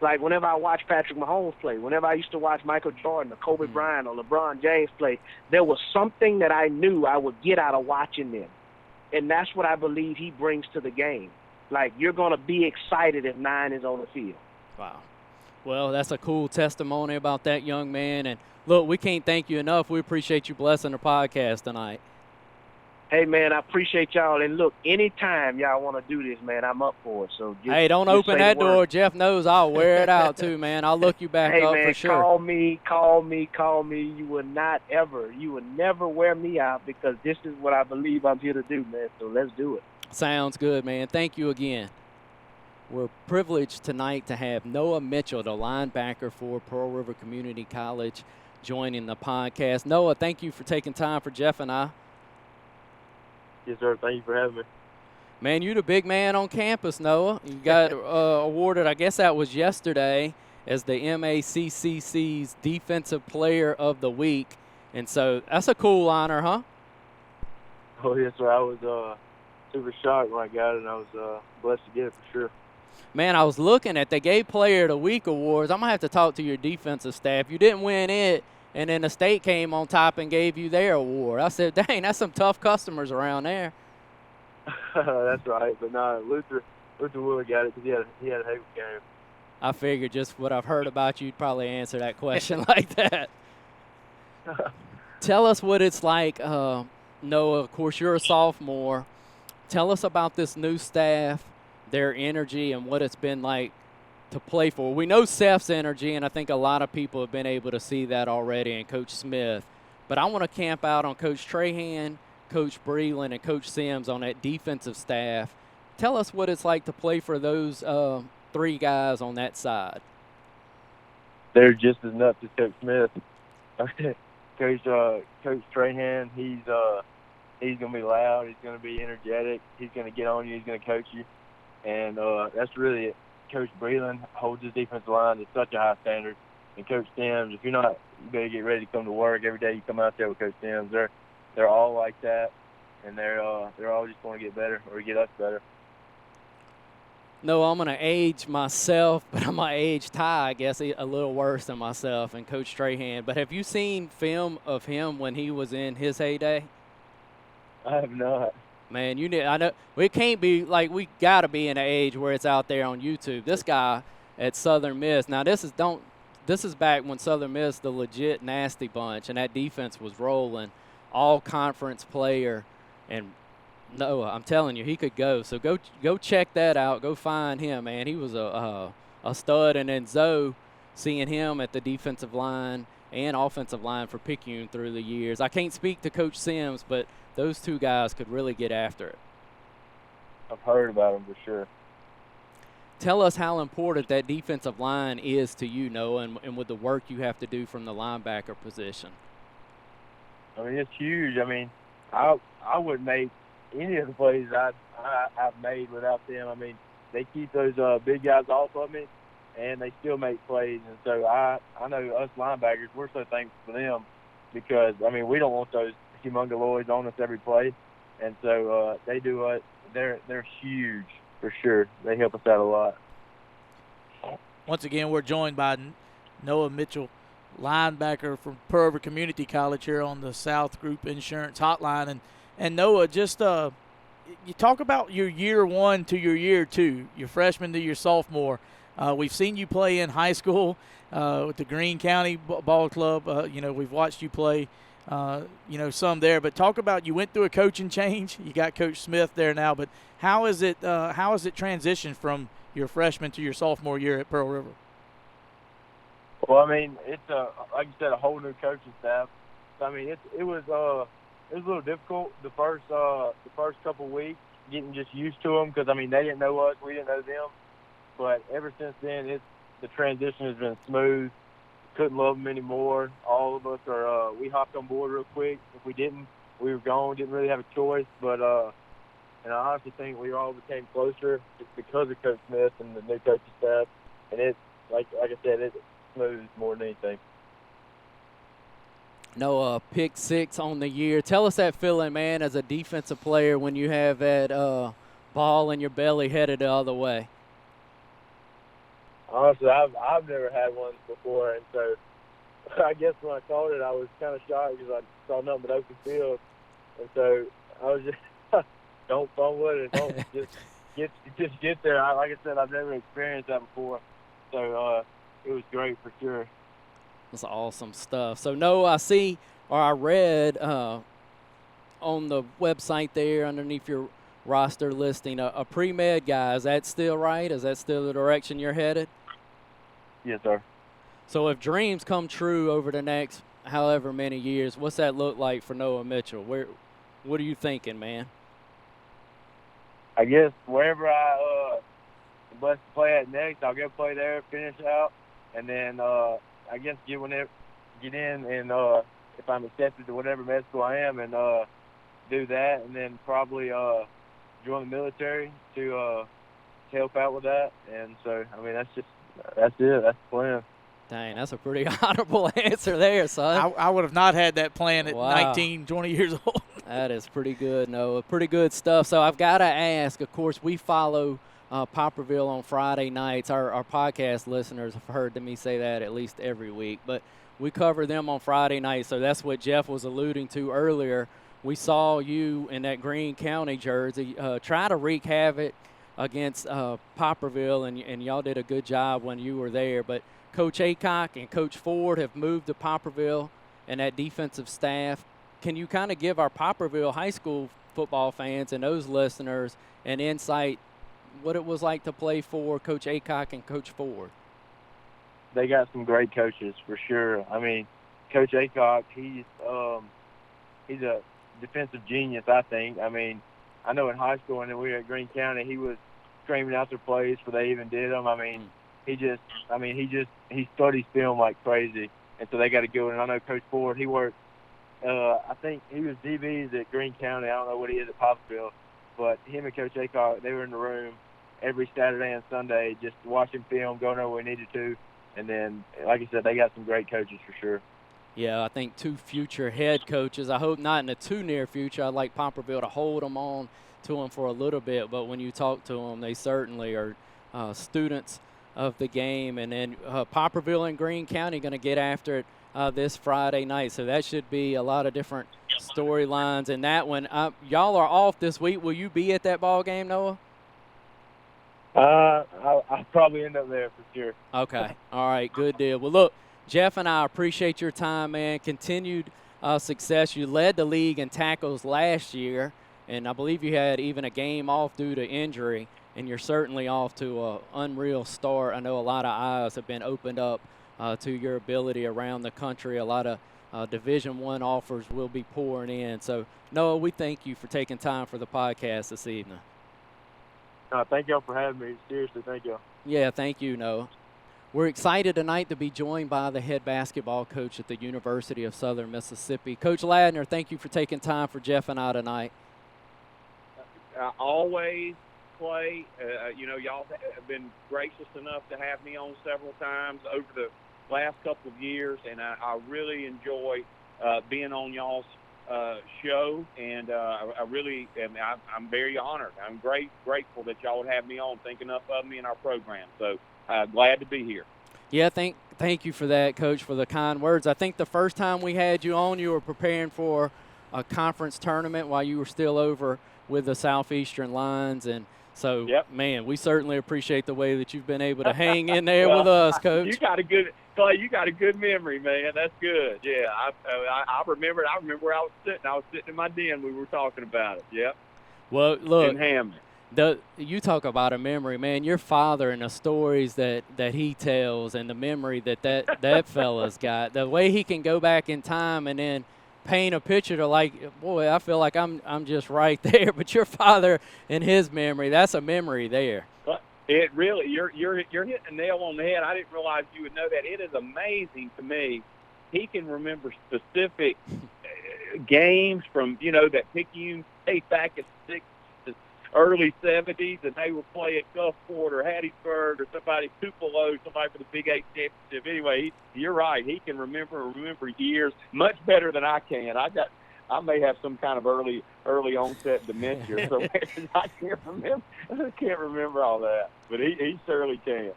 Like, whenever I watch Patrick Mahomes play, whenever I used to watch Michael Jordan or Kobe Bryant or LeBron James play, there was something that I knew I would get out of watching them. And that's what I believe he brings to the game. Like, you're going to be excited if 9 is on the field.
Wow. Well, that's a cool testimony about that young man. And, look, we can't thank you enough. We appreciate you blessing the podcast tonight.
Hey, man, I appreciate y'all. And, look, anytime y'all want to do this, man, I'm up for it. So
hey, don't open that door. Jeff knows I'll wear it out too, man. I'll look you back up
man,
for sure.
Call me. You will never wear me out, because this is what I believe I'm here to do, man. So let's do it.
Sounds good, man. Thank you again. We're privileged tonight to have Noah Mitchell, the linebacker for Pearl River Community College, joining the podcast. Noah, thank you for taking time for Jeff and I.
Yes, sir. Thank you for having me.
Man, you're the big man on campus, Noah. You got awarded, I guess that was yesterday, as the MACCC's Defensive Player of the Week. And so that's a cool honor, huh?
Oh, yes, sir. I was super shocked when I got it, and I was blessed to get it for sure.
Man, I was looking at they gave Player of the Week awards. I'm going to have to talk to your defensive staff. You didn't win it, and then the state came on top and gave you their award. I said, dang, that's some tough customers around there.
That's right. But no, Luther Woolley got it because he had a heck of a game.
I figured just what I've heard about you, you'd probably answer that question like that. Tell us what it's like. Noah, of course, you're a sophomore. Tell us about this new staff, their energy, and what it's been like to play for. We know Seth's energy, and I think a lot of people have been able to see that already in Coach Smith. But I want to camp out on Coach Trahan, Coach Breland, and Coach Sims on that defensive staff. Tell us what it's like to play for those three guys on that side.
They're just as nuts as Coach Smith. Coach Trahan, he's going to be loud. He's going to be energetic. He's going to get on you. He's going to coach you. And that's really it. Coach Breland holds his defensive line to such a high standard. And Coach Sims, if you're not, you better get ready to come to work every day. You come out there with Coach Sims. They're all like that, and they're all just going to get better or get us better.
No, I'm going to age myself, but I'm going to age Ty, I guess, a little worse than myself and Coach Trahan. But have you seen film of him when he was in his heyday?
I have not.
Man, I know it can't be like we got to be in an age where it's out there on YouTube. This guy at Southern Miss. Now this is back when Southern Miss, the legit nasty bunch, and that defense was rolling, all conference player, and Noah, I'm telling you, he could go. So go check that out. Go find him, man. He was a stud. And then Zoe, seeing him at the defensive line and offensive line for Picayune through the years. I can't speak to Coach Sims, but those two guys could really get after it.
I've heard about them for sure.
Tell us how important that defensive line is to you, Noah, and with the work you have to do from the linebacker position.
I mean, it's huge. I mean, I wouldn't make any of the plays I've made without them. I mean, they keep those big guys off of me, and they still make plays. And so I know us linebackers, we're so thankful for them because, I mean, we don't want those humongoloids on us every play. And so they do it. They're huge for sure. They help us out a lot.
Once again, we're joined by Noah Mitchell, linebacker from Pearl River Community College here on the South Group Insurance Hotline. And Noah, just you talk about your year one to your year two, your freshman to your sophomore. We've seen you play in high school with the Greene County Ball Club. We've watched you play, some there. But talk about you went through a coaching change. You got Coach Smith there now. But how is it transitioned from your freshman to your sophomore year at Pearl River?
Well, I mean, it's like you said, a whole new coaching staff. So, I mean, it was a little difficult the first couple weeks getting just used to them because, I mean, they didn't know us, we didn't know them. But ever since then, the transition has been smooth. Couldn't love them anymore. All of us we hopped on board real quick. If we didn't, we were gone. Didn't really have a choice. But and I honestly think we all became closer because of Coach Smith and the new coaching staff. And it's like I said, it's smooth more than anything.
No, pick six on the year. Tell us that feeling, man, as a defensive player when you have that ball in your belly headed the other way.
Honestly, I've never had one before, and so I guess when I caught it, I was kind of shocked because I saw nothing but open field, and so I was just don't fumble it, and don't just get there. Like I said, I've never experienced that before, so it was great for sure.
That's awesome stuff. So, no, I read on the website there underneath your roster listing a pre-med guy. Is that still right? Is that still the direction you're headed?
Yes, sir.
So if dreams come true over the next however many years, what's that look like for Noah Mitchell? What are you thinking, man?
I guess wherever I blessed to play at next, I'll go play there, finish out, and then I guess get in, and if I'm accepted to whatever med school I am, and do that, and then probably join the military to help out with that. And so, I mean, that's it. That's the plan.
Dang, that's a pretty honorable answer there, son.
I would have not had that plan at
Wow.
19, 20 years old.
That is pretty good, Noah. Pretty good stuff. So I've got to ask, of course, we follow Popperville on Friday nights. Our podcast listeners have heard me say that at least every week, but we cover them on Friday night. So that's what Jeff was alluding to earlier. We saw you in that Greene County jersey try to wreak havoc against Popperville, and y'all did a good job when you were there. But Coach Aycock and Coach Ford have moved to Popperville and that defensive staff. Can you kind of give our Popperville high school football fans and those listeners an insight what it was like to play for Coach Aycock and Coach Ford?
They got some great coaches for sure. I mean, Coach Aycock, he's a defensive genius, I think. I mean, I know in high school when we were at Greene County, he was screaming out their plays before they even did them. I mean, he studies film like crazy, and so they got to go. And I know Coach Ford, he worked. I think he was DBs at Greene County. I don't know what he is at Popperville, but him and Coach Aycock, they were in the room every Saturday and Sunday just watching film, going over where we needed to. And then, like I said, they got some great coaches for sure.
Yeah, I think 2 future head coaches. I hope not in the too near future. I'd like Popperville to hold them on to them for a little bit, but when you talk to them, they certainly are students of the game. And then Popperville and Greene County going to get after it this Friday night. So that should be a lot of different storylines in that one. Y'all are off this week. Will you be at that ball game, Noah?
I'll probably end up there for sure.
Okay. All right. Good deal. Well, look, Jeff and I appreciate your time, man. Continued success. You led the league in tackles last year, and I believe you had even a game off due to injury, and you're certainly off to an unreal start. I know a lot of eyes have been opened up to your ability around the country. A lot of Division I offers will be pouring in. So, Noah, we thank you for taking time for the podcast this evening.
Thank y'all for having me. Seriously, thank y'all.
Yeah, thank you, Noah. We're excited tonight to be joined by the head basketball coach at the University of Southern Mississippi. Coach Ladner, thank you for taking time for Jeff and I tonight.
Always, Clay. Y'all have been gracious enough to have me on several times over the last couple of years, and I really enjoy being on y'all's show, and I really am. I'm very honored. I'm grateful that y'all would have me on, thinking up of me in our program. So glad to be here.
Yeah, thank you for that, Coach, for the kind words. I think the first time we had you on, you were preparing for a conference tournament while you were still over with the Southeastern Lions, and so,
yep.
Man, we certainly appreciate the way that you've been able to hang in there with us, Coach.
You got a good memory, man. That's good. Yeah, I remember. I remember where I was sitting. I was sitting in my den. We were talking about it. Yep.
Well, look,
in Hammond.
You talk about a memory, man. Your father and the stories that he tells, and the memory that fella's got. The way he can go back in time and then paint a picture to, like, boy, I feel like I'm just right there. But your father and his memory, that's a memory there.
It really, you're hitting a nail on the head. I didn't realize you would know that. It is amazing to me. He can remember specific games from, that Picayune State back at early 70s, and they would play at Gulfport or Hattiesburg or somebody, Tupelo, somebody for the Big 8 championship. Anyway, you're right. He can remember years much better than I can. I may have some kind of early onset dementia, so I can't remember all that. But he certainly can.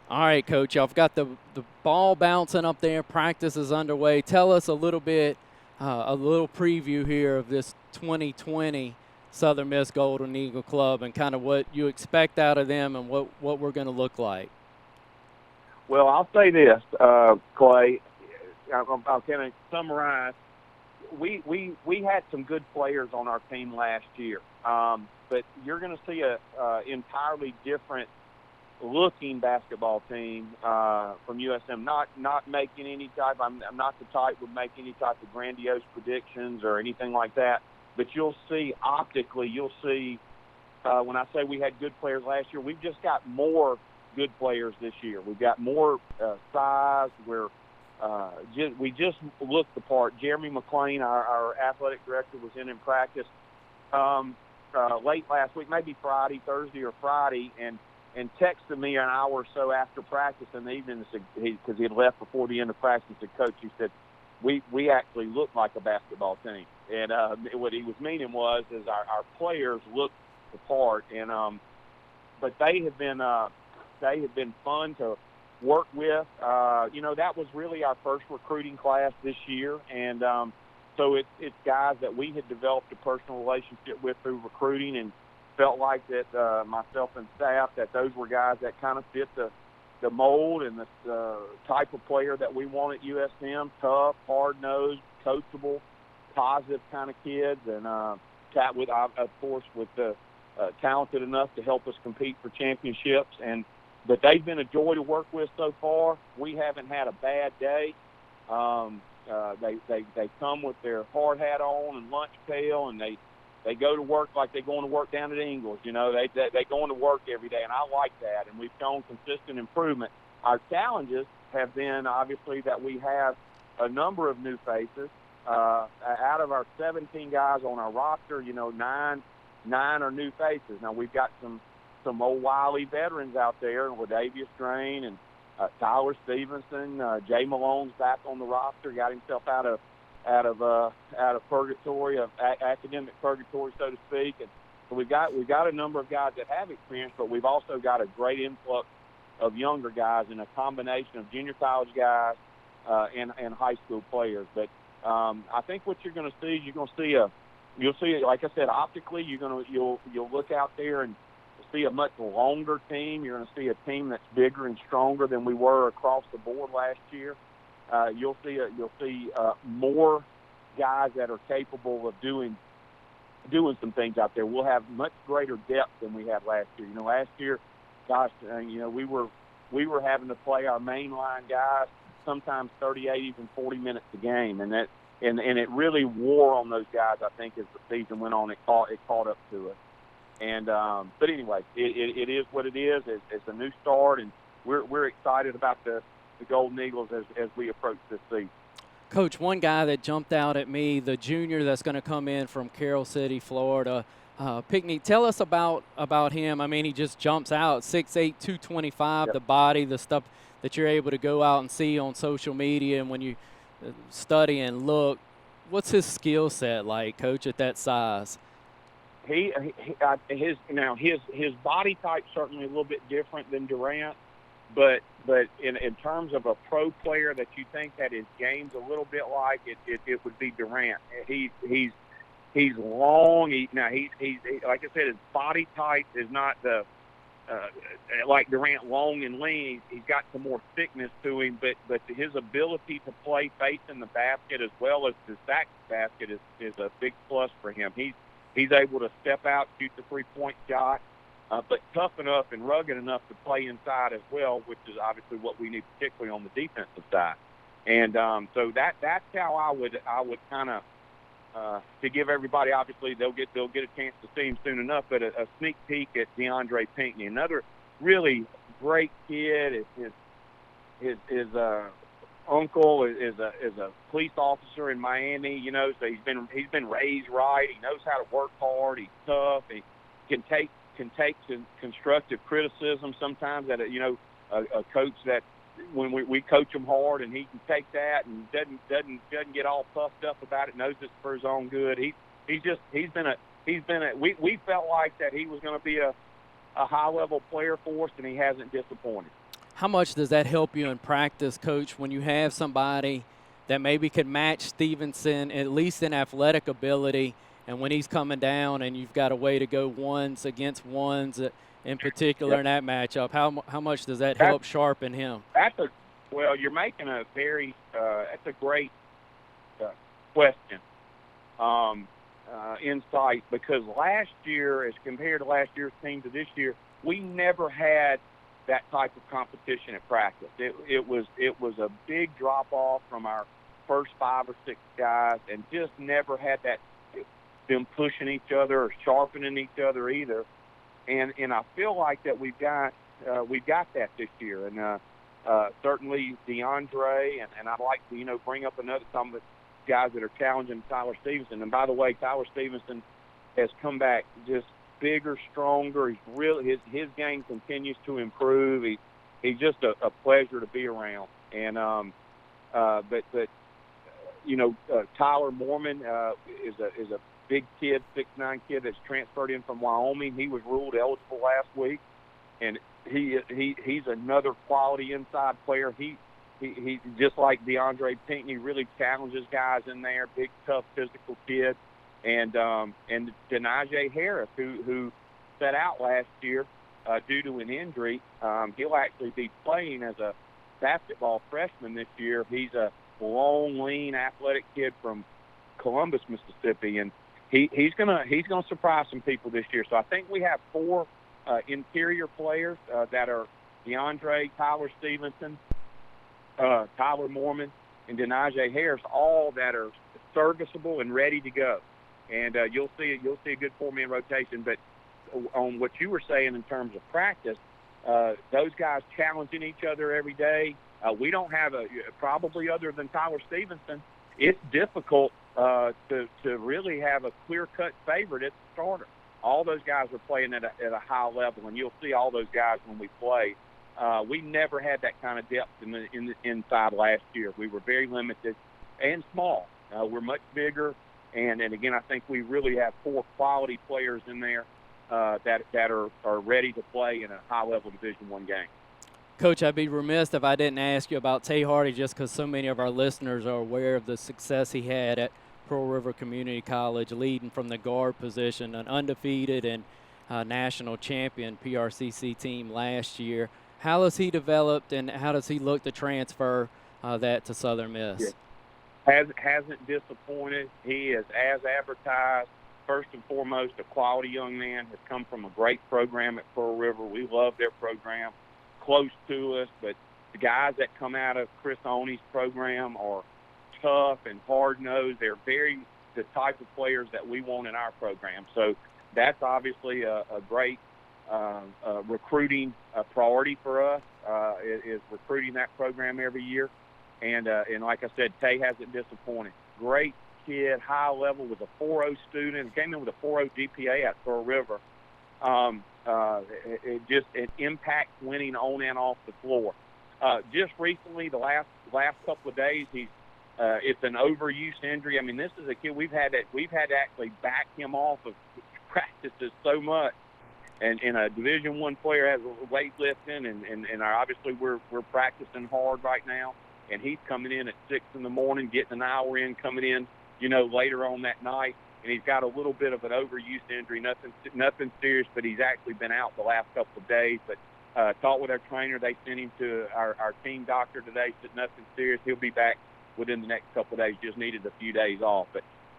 All right, Coach. Y'all got the ball bouncing up there. Practice is underway. Tell us a little bit, a little preview here of this 2020 Southern Miss Golden Eagle Club and kind of what you expect out of them and what we're going to look like.
Well, I'll say this, Clay. I'll kind of summarize. We had some good players on our team last year, but you're going to see a entirely different looking basketball team from USM. Not making any type. I'm not the type would make any type of grandiose predictions or anything like that. But you'll see optically. You'll see when I say we had good players last year, we've just got more good players this year. We've got more size. We just look the part. Jeremy McLean, our athletic director, was in practice late last week, maybe Thursday or Friday, and texted me an hour or so after practice in the evening because he had left before the end of practice. The coach, he said, we actually look like a basketball team. And what he was meaning was our players look the part. And they have been fun to work with. That was really our first recruiting class this year, and so it's guys that we had developed a personal relationship with through recruiting, and felt like that myself and staff, that those were guys that kind of fit the mold and the type of player that we want at USM: tough, hard-nosed, coachable, positive kind of kids, and of course with the talented enough to help us compete for championships. But they've been a joy to work with so far. We haven't had a bad day. They come with their hard hat on and lunch pail, and they go to work like they're going to work down at Ingles. They go into work every day, and I like that. And we've shown consistent improvement. Our challenges have been obviously that we have a number of new faces. Out of our 17 guys on our roster, nine are new faces. Now we've got some old wily veterans out there, Ladavius Drain and Tyler Stevenson. Jay Malone's back on the roster, got himself out of purgatory, of academic purgatory, so to speak. And so we've got a number of guys that have experience, but we've also got a great influx of younger guys and a combination of junior college guys and high school players. But I think what you're going to see is you'll see, like I said, optically, you'll look out there and see a much longer team. You're going to see a team that's bigger and stronger than we were across the board last year. You'll see more guys that are capable of doing some things out there. We'll have much greater depth than we had last year. Last year, gosh, we were having to play our mainline guys sometimes 38, even 40 minutes a game, and it really wore on those guys. I think as the season went on, it caught up to us. And but anyway, it is what it is. It's a new start, and we're excited about the Golden Eagles as we approach this season.
Coach, one guy that jumped out at me, the junior that's going to come in from Carroll City, Florida, Pickney. Tell us about him. I mean, he just jumps out, 6'8", 225,
Yep.
The body, the stuff that you're able to go out and see on social media, and when you study and look. What's his skill set like, Coach, at that size?
His body type certainly a little bit different than Durant, but in terms of a pro player that you think that his game's a little bit like, it would be Durant. He's long. He's like I said, his body type is not the like Durant, long and lean. He's got some more thickness to him, but his ability to play facing the basket as well as to sack the basket is a big plus for him. He's able to step out, shoot the three-point shot, but tough enough and rugged enough to play inside as well, which is obviously what we need, particularly on the defensive side. And so that's how I would kind of to give everybody, obviously they'll get a chance to see him soon enough, but a sneak peek at DeAndre Pinckney, another really great kid. His uncle is a police officer in Miami, so he's been raised right. He knows how to work hard. He's tough. He can take some constructive criticism sometimes that a coach that when we coach him hard, and he can take that and doesn't get all puffed up about it. Knows it's for his own good. We felt like that he was going to be a high level player for us, and he hasn't disappointed.
How much does that help you in practice, Coach, when you have somebody that maybe could match Stevenson, at least in athletic ability, and when he's coming down and you've got a way to go ones against ones in particular in that matchup, how much does that help sharpen him?
You're making a very that's a great question, insight, because last year, as compared to last year's team to this year, we never had that type of competition at practice. It was a big drop off from our first 5 or 6 guys, and just never had them pushing each other or sharpening each other either. And I feel like that we've got that this year, and certainly DeAndre, and I'd like to bring up some of the guys that are challenging Tyler Stevenson. And by the way, Tyler Stevenson has come back just bigger, stronger. He's really his game continues to improve. He's just a pleasure to be around. And Tyler Mormon is a big kid, 6'9" kid that's transferred in from Wyoming. He was ruled eligible last week. and he's another quality inside player. He just like DeAndre Pinckney, really challenges guys in there. Big, tough, physical kid, and Denaje Harris, who sat out last year due to an injury. He'll actually be playing as a basketball freshman this year. He's a long, lean, athletic kid from Columbus, Mississippi, and he's gonna surprise some people this year. So I think we have 4 interior players that are DeAndre, Tyler Stevenson, Tyler Mormon, and Denaje Harris, all that are serviceable and ready to go. And you'll see a good 4-man rotation. But on what you were saying in terms of practice, those guys challenging each other every day. We don't have probably other than Tyler Stevenson, it's difficult to really have a clear-cut favorite at the starter. All those guys are playing at a high level, and you'll see all those guys when we play. We never had that kind of depth in the inside last year. We were very limited and small. We're much bigger, and again, I think we really have 4 quality players in there that are ready to play in a high-level Division I game.
Coach, I'd be remiss if I didn't ask you about Tay Hardy, just because so many of our listeners are aware of the success he had at Pearl River Community College, leading from the guard position, an undefeated and national champion PRCC team last year. How has he developed, and how does he look to transfer that to Southern Miss?
Yeah. Hasn't disappointed. He is as advertised. First and foremost, a quality young man, has come from a great program at Pearl River. We love their program, close to us, but the guys that come out of Chris Oney's program are tough and hard-nosed. They're the type of players that we want in our program. So that's obviously a great recruiting priority for us, is recruiting that program every year. And like I said, Tay hasn't disappointed. Great kid, high level, was a 4.0 student, came in with a 4.0 GPA at Pearl River. It impacts winning on and off the floor. Just recently, the last couple of days, it's an overuse injury. I mean, this is a kid we've had to actually back him off of practices so much. And a Division I player has weightlifting, and obviously we're practicing hard right now. And he's coming in at 6 in the morning, getting an hour in, coming in, later on that night. And he's got a little bit of an overuse injury, nothing serious, but he's actually been out the last couple of days. But talked with our trainer. They sent him to our team doctor today, said nothing serious. He'll be back within the next couple of days, just needed a few days off.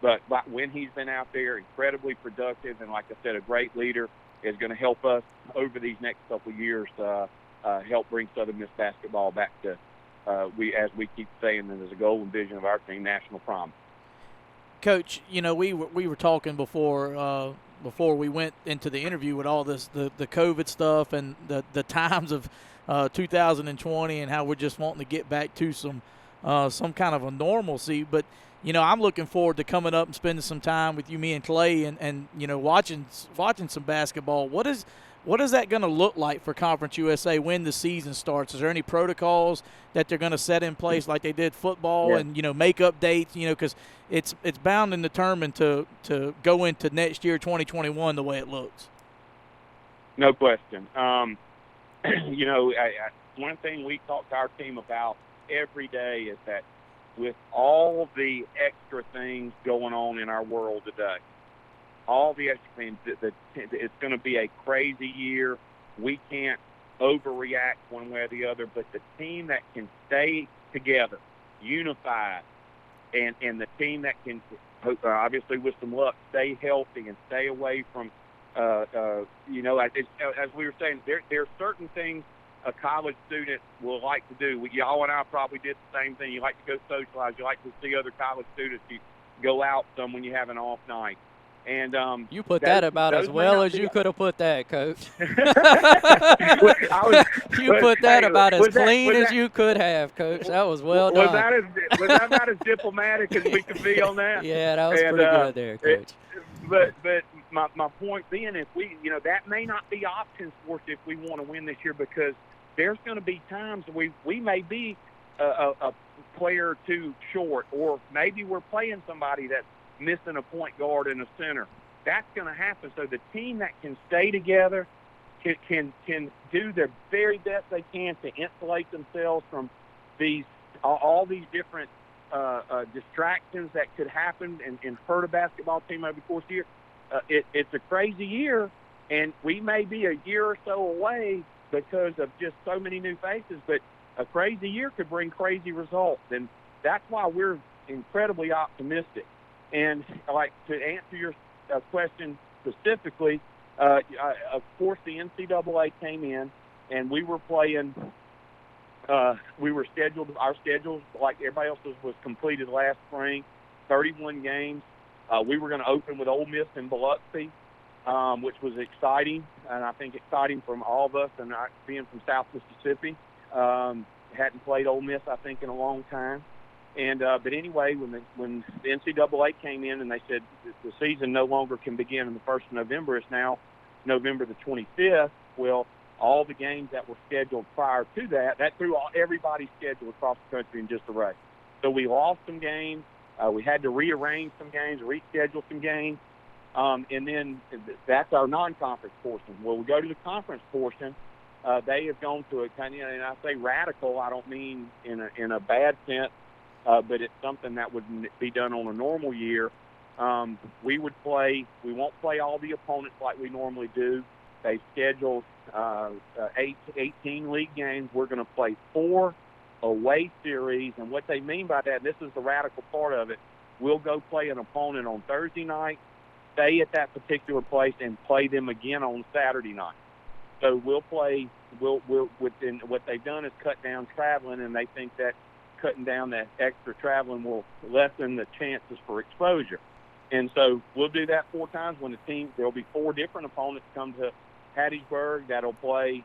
But when he's been out there, incredibly productive, and like I said, a great leader, is going to help us over these next couple of years help bring Southern Miss basketball back to, as we keep saying, and as a golden vision of our team, national promise.
Coach, we were talking before we went into the interview with all this, the COVID stuff and the times of 2020 and how we're just wanting to get back to some kind of a normalcy. But, I'm looking forward to coming up and spending some time with you, me and Clay, and watching some basketball. What is that going to look like for Conference USA when the season starts? Is there any protocols that they're going to set in place like they did football?
Yeah.
And make updates? Because it's bound and determined to go into next year, 2021, the way it looks.
No question. One thing we talk to our team about every day is that with all the extra things going on in our world today, all the extra things, it's going to be a crazy year. We can't overreact one way or the other, but the team that can stay together, unified, and the team that can, obviously with some luck, stay healthy and stay away from, as we were saying, there are certain things a college student will like to do. Y'all and I probably did the same thing. You like to go socialize. You like to see other college students. You go out some when you have an off night. And
you put that about as well as you could have put that, Coach. You put that about as clean as you could have, Coach. That was well done.
Was that not as diplomatic as we could be on that?
Yeah, that was pretty good there, Coach.
But my point being, if we, that may not be options for us if we want to win this year, because there's going to be times we may be a player or two short, or maybe we're playing somebody that's missing a point guard and a center. That's going to happen. So the team that can stay together, can do the very best they can to insulate themselves from all these different distractions that could happen and hurt a basketball team over the course of the year. It's a crazy year, and we may be a year or so away because of just so many new faces, but a crazy year could bring crazy results, and that's why we're incredibly optimistic. And like to answer your question specifically, of course the NCAA came in, and we were playing. We were scheduled. Our schedule, like everybody else's, was completed last spring. 31 games. We were going to open with Ole Miss in Biloxi, which was exciting, and I think exciting from all of us. And being from South Mississippi, hadn't played Ole Miss, I think, in a long time. And but anyway, when the NCAA came in and they said the season no longer can begin on the 1st of November, it's now November the 25th. Well, all the games that were scheduled prior to that threw everybody's schedule across the country in disarray. So we lost some games. We had to rearrange some games, reschedule some games. And then that's our non-conference portion. Well, we go to the conference portion. They have gone to a kind of, and I say radical, I don't mean in a bad sense, but it's something that would be done on a normal year. We won't play all the opponents like we normally do. They scheduled 18 league games. We're going to play 4 away series, and what they mean by that, this is the radical part of it, we'll go play an opponent on Thursday night, stay at that particular place, and play them again on Saturday night. So we'll within what they've done is cut down traveling, and they think that cutting down that extra traveling will lessen the chances for exposure. And so we'll do that 4 times when there'll be 4 different opponents come to Hattiesburg that'll play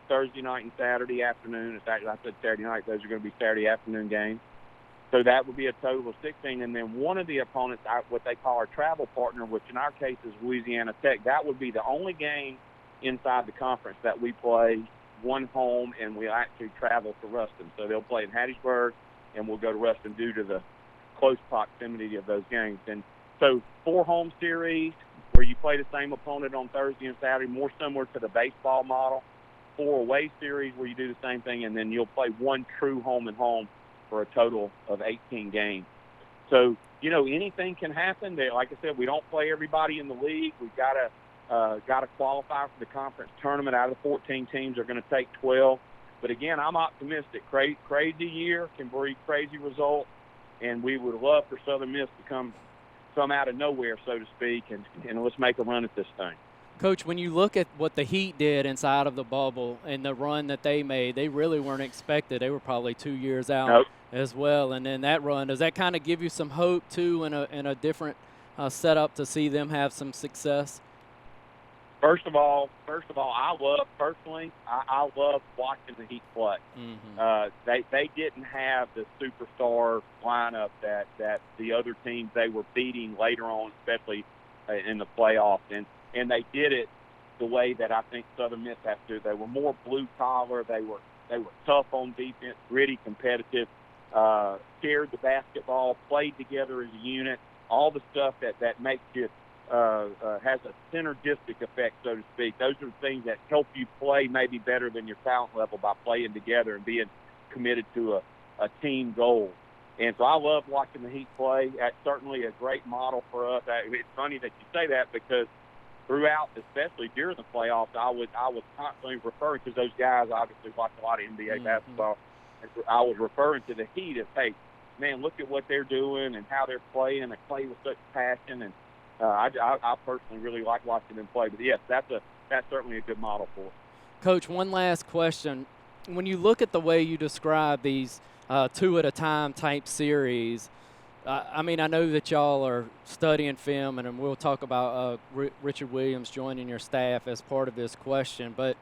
Thursday night and Saturday afternoon. In fact, I said Saturday night. Those are going to be Saturday afternoon games. So that would be a total of 16. And then one of the opponents, what they call our travel partner, which in our case is Louisiana Tech, that would be the only game inside the conference that we play one home, and we actually travel to Ruston. So they'll play in Hattiesburg, and we'll go to Ruston due to the close proximity of those games. And so 4 home series where you play the same opponent on Thursday and Saturday, more similar to the baseball model. 4 away series where you do the same thing, and then you'll play 1 true home and home for a total of 18 games. So, anything can happen. Like I said, we don't play everybody in the league. We've got to qualify for the conference tournament. Out of the 14 teams, are going to take 12. But again, I'm optimistic. Crazy year can breed crazy results, and we would love for Southern Miss to come out of nowhere, so to speak, and let's make a run at this thing.
Coach, when you look at what the Heat did inside of the bubble and the run that they made, they really weren't expected. They were probably 2 years out as well. And then that run, does that kind of give you some hope, too, in a different setup to see them have some success?
First of all, I love watching the Heat play. Mm-hmm. They didn't have the superstar lineup that the other teams they were beating later on, especially in the playoffs, and they did it the way that I think Southern Miss has to. They were more blue collar. They were tough on defense, gritty, competitive, shared the basketball, played together as a unit. All the stuff that makes you has a synergistic effect, so to speak. Those are the things that help you play maybe better than your talent level by playing together and being committed to a team goal. And so I love watching the Heat play. That's certainly a great model for us. It's funny that you say that because throughout, especially during the playoffs, I was constantly referring to those guys. Obviously, watch a lot of NBA basketball. And I was referring to the Heat as, hey, man, look at what they're doing and how they're playing. They play with such passion, and I personally really like watching them play. But yes, that's certainly a good model for us.
Coach, one last question: when you look at the way you describe these 2 at a time type series, I mean, I know that y'all are studying film, and we'll talk about Richard Williams joining your staff as part of this question, but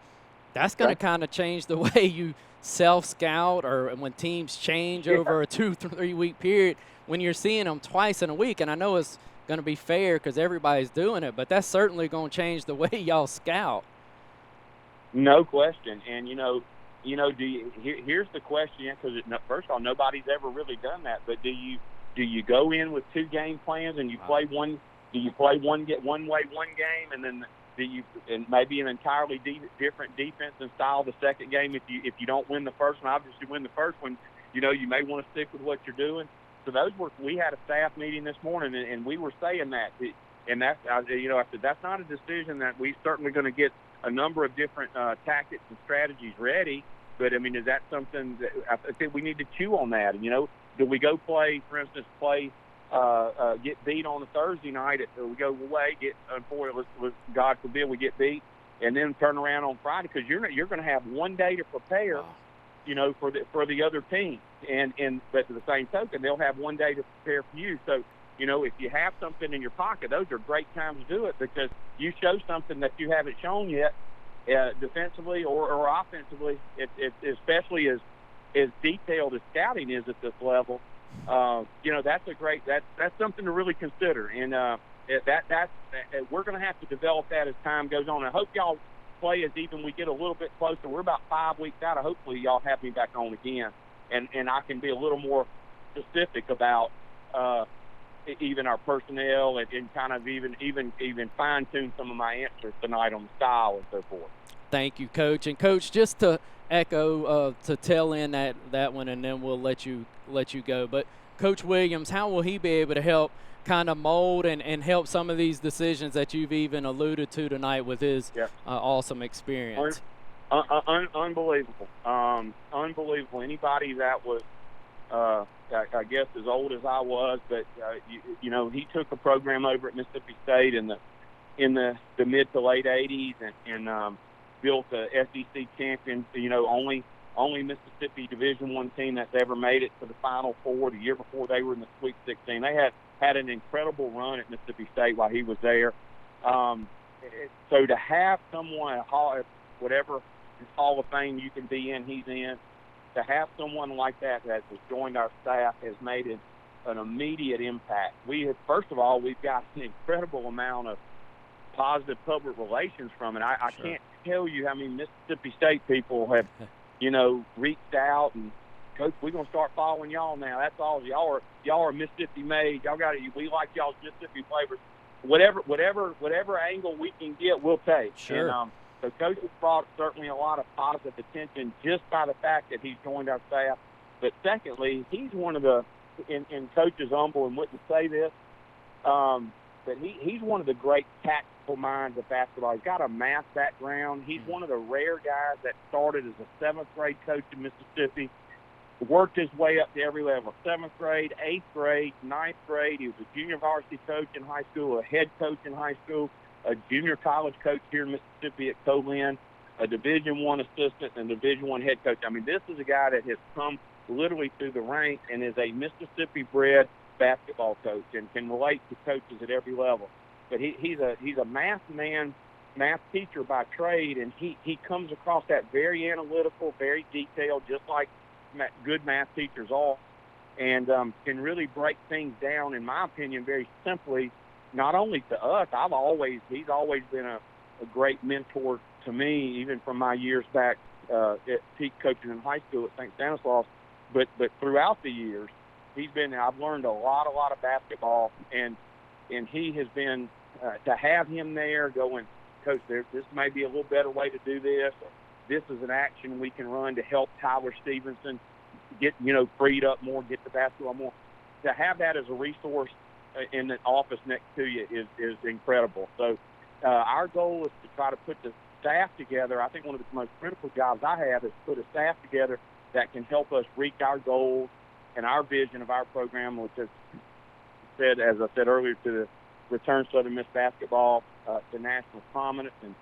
that's going to kind of change the way you self-scout or when teams change over a 2-3 week period when you're seeing them twice in a week. And I know it's going to be fair because everybody's doing it, but that's certainly going to change the way y'all scout.
No question. And, here's the question, because first of all, nobody's ever really done that, but do you go in with 2 game plans and you play one? Do you play one game and then and maybe an entirely different defense and style the second game if you don't win the first one. Obviously, you win the first one, you may want to stick with what you're doing. So we had a staff meeting this morning, and we were saying that, and that's I said that's not a decision that we're certainly going to get a number of different tactics and strategies ready. But I mean, is that something that I think we need to chew on that? And do we go play, for instance, get beat on a Thursday night? We go away, God forbid we get beat, and then turn around on Friday, because you're going to have one day to prepare, for the other team, but to the same token, they'll have one day to prepare for you. So if you have something in your pocket, those are great times to do it, because you show something that you haven't shown yet, defensively or offensively. Especially as detailed as scouting is at this level. That's something to really consider, and we're going to have to develop that as time goes on. I hope y'all play as even we get a little bit closer. We're about 5 weeks out. Hopefully y'all have me back on again, and I can be a little more specific about even our personnel and kind of even fine tune some of my answers tonight on the style and so forth.
Thank you, Coach. And Coach, just to echo to tail in that one, and then we'll let you go. But Coach Williams, how will he be able to help kind of mold and help some of these decisions that you've even alluded to tonight with his awesome experience?
Unbelievable. Unbelievable. Anybody that was, I guess, as old as I was, but he took a program over at Mississippi State in the mid to late 80s and built a SEC champion. Only Mississippi Division I team that's ever made it to the Final Four. The year before, they were in the Sweet 16. They had an incredible run at Mississippi State while he was there. So to have someone, whatever Hall of Fame you can be in, he's in. To have someone like that has joined our staff has made it an immediate impact. First of all, we've got an incredible amount of positive public relations from it. I can't tell you how many Mississippi State people have, reached out and, Coach, we're gonna start following y'all now. That's all. Y'all are Mississippi made. Y'all got it. We like y'all's Mississippi flavors. Whatever angle we can get, we'll take.
Sure.
And, so Coach has brought certainly a lot of positive attention just by the fact that he's joined our staff. But secondly, he's one of the, and Coach is humble and wouldn't say this, but he's one of the great tactical minds of basketball. He's got a math background. He's one of the rare guys that started as a 7th grade coach in Mississippi, worked his way up to every level, 7th grade, 8th grade, 9th grade. He was a junior varsity coach in high school, a head coach in high school, a junior college coach here in Mississippi at Colin, a Division I assistant and Division I head coach. I mean, this is a guy that has come literally through the ranks and is a Mississippi-bred basketball coach and can relate to coaches at every level. But he's a math man, math teacher by trade, and he comes across that very analytical, very detailed, just like good math teachers are, and can really break things down, in my opinion, very simply. Not only to us, he's always been a great mentor to me, even from my years back at peak coaching in high school at St. Stanislaus. But throughout the years, I've learned a lot of basketball, and he has been to have him there going, Coach, this may be a little better way to do this. Or this is an action we can run to help Tyler Stevenson get freed up more, get the basketball more. To have that as a resource in the office next to you is incredible. So our goal is to try to put the staff together. I think one of the most critical jobs I have is to put a staff together that can help us reach our goals and our vision of our program, which is as I said earlier, to return Southern Miss basketball to national prominence and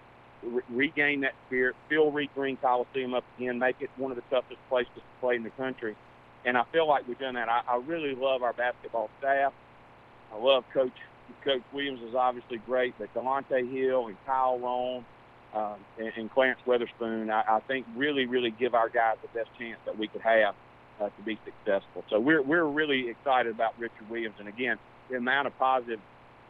regain that spirit, fill Greene Coliseum up again, make it one of the toughest places to play in the country. And I feel like we've done that. I really love our basketball staff. I love Coach Williams is obviously great, but Delonte Hill and Kyle Rome and Clarence Weatherspoon, I think really give our guys the best chance that we could have to be successful. So we're really excited about Richard Williams. And again, the amount of positive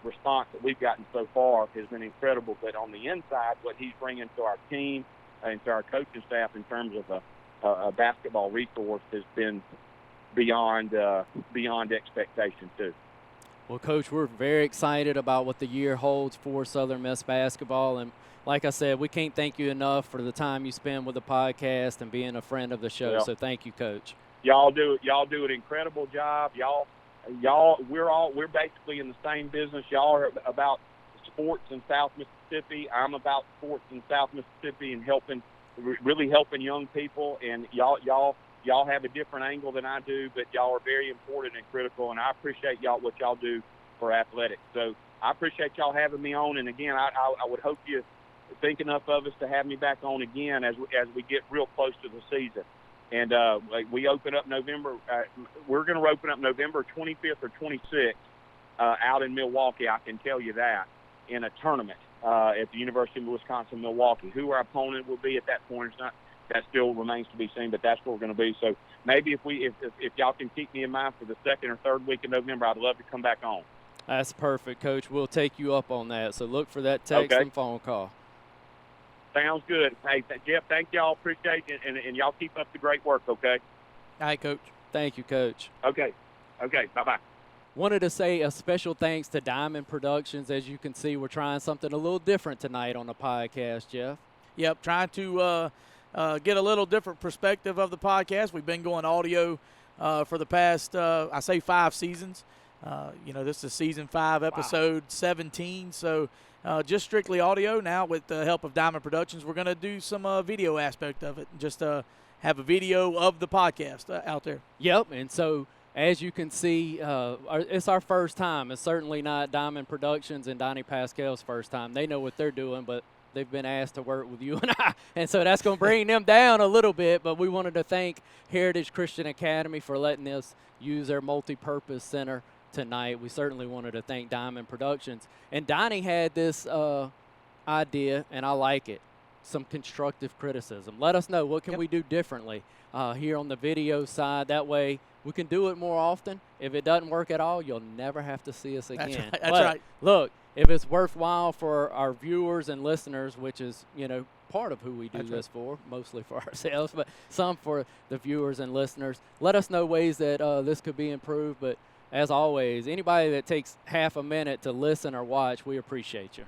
response that we've gotten so far has been incredible. But on the inside, what he's bringing to our team and to our coaching staff in terms of a basketball resource has been beyond expectation too.
Well, Coach, we're very excited about what the year holds for Southern Miss basketball. And like I said, we can't thank you enough for the time you spend with the podcast and being a friend of the show.
Well,
so thank you, Coach.
Y'all do an incredible job. We're basically in the same business. Y'all are about sports in South Mississippi. I'm about sports in South Mississippi and really helping young people. And y'all have a different angle than I do, but y'all are very important and critical. And I appreciate what y'all do for athletics. So I appreciate y'all having me on. And again, I would hope you think enough of us to have me back on again as we get real close to the season. And we open up November. We're going to open up November 25th or 26th out in Milwaukee. I can tell you that, in a tournament at the University of Wisconsin-Milwaukee. Who our opponent will be at that point, that still remains to be seen. But that's where we're going to be. So maybe if y'all can keep me in mind for the second or third week of November, I'd love to come back on.
That's perfect, Coach. We'll take you up on that. So look for that text and phone call.
Sounds good. Hey, Jeff, thank y'all. Appreciate it. And y'all keep up the great work, okay?
All right, Coach.
Thank you, Coach.
Okay. Bye-bye.
Wanted to say a special thanks to Diamond Productions. As you can see, we're trying something a little different tonight on the podcast, Jeff.
Yep, trying to get a little different perspective of the podcast. We've been going audio for the past, 5 seasons. This is season 5, episode 17. So just strictly audio. Now with the help of Diamond Productions, we're going to do some video aspect of it. Just have a video of the podcast out there.
Yep, and so as you can see, it's our first time. It's certainly not Diamond Productions and Donnie Pascal's first time. They know what they're doing, but they've been asked to work with you and I. And so that's going to bring them down a little bit, but we wanted to thank Heritage Christian Academy for letting us use their multi-purpose center tonight. We certainly wanted to thank Diamond Productions. And Donnie had this idea, and I like it, some constructive criticism. Let us know, what can we do differently here on the video side? That way we can do it more often. If it doesn't work at all, you'll never have to see us again.
That's right.
Look, if it's worthwhile for our viewers and listeners, which is, part of who we do this for, mostly for ourselves, but some for the viewers and listeners, let us know ways that this could be improved. But as always, anybody that takes half a minute to listen or watch, we appreciate you.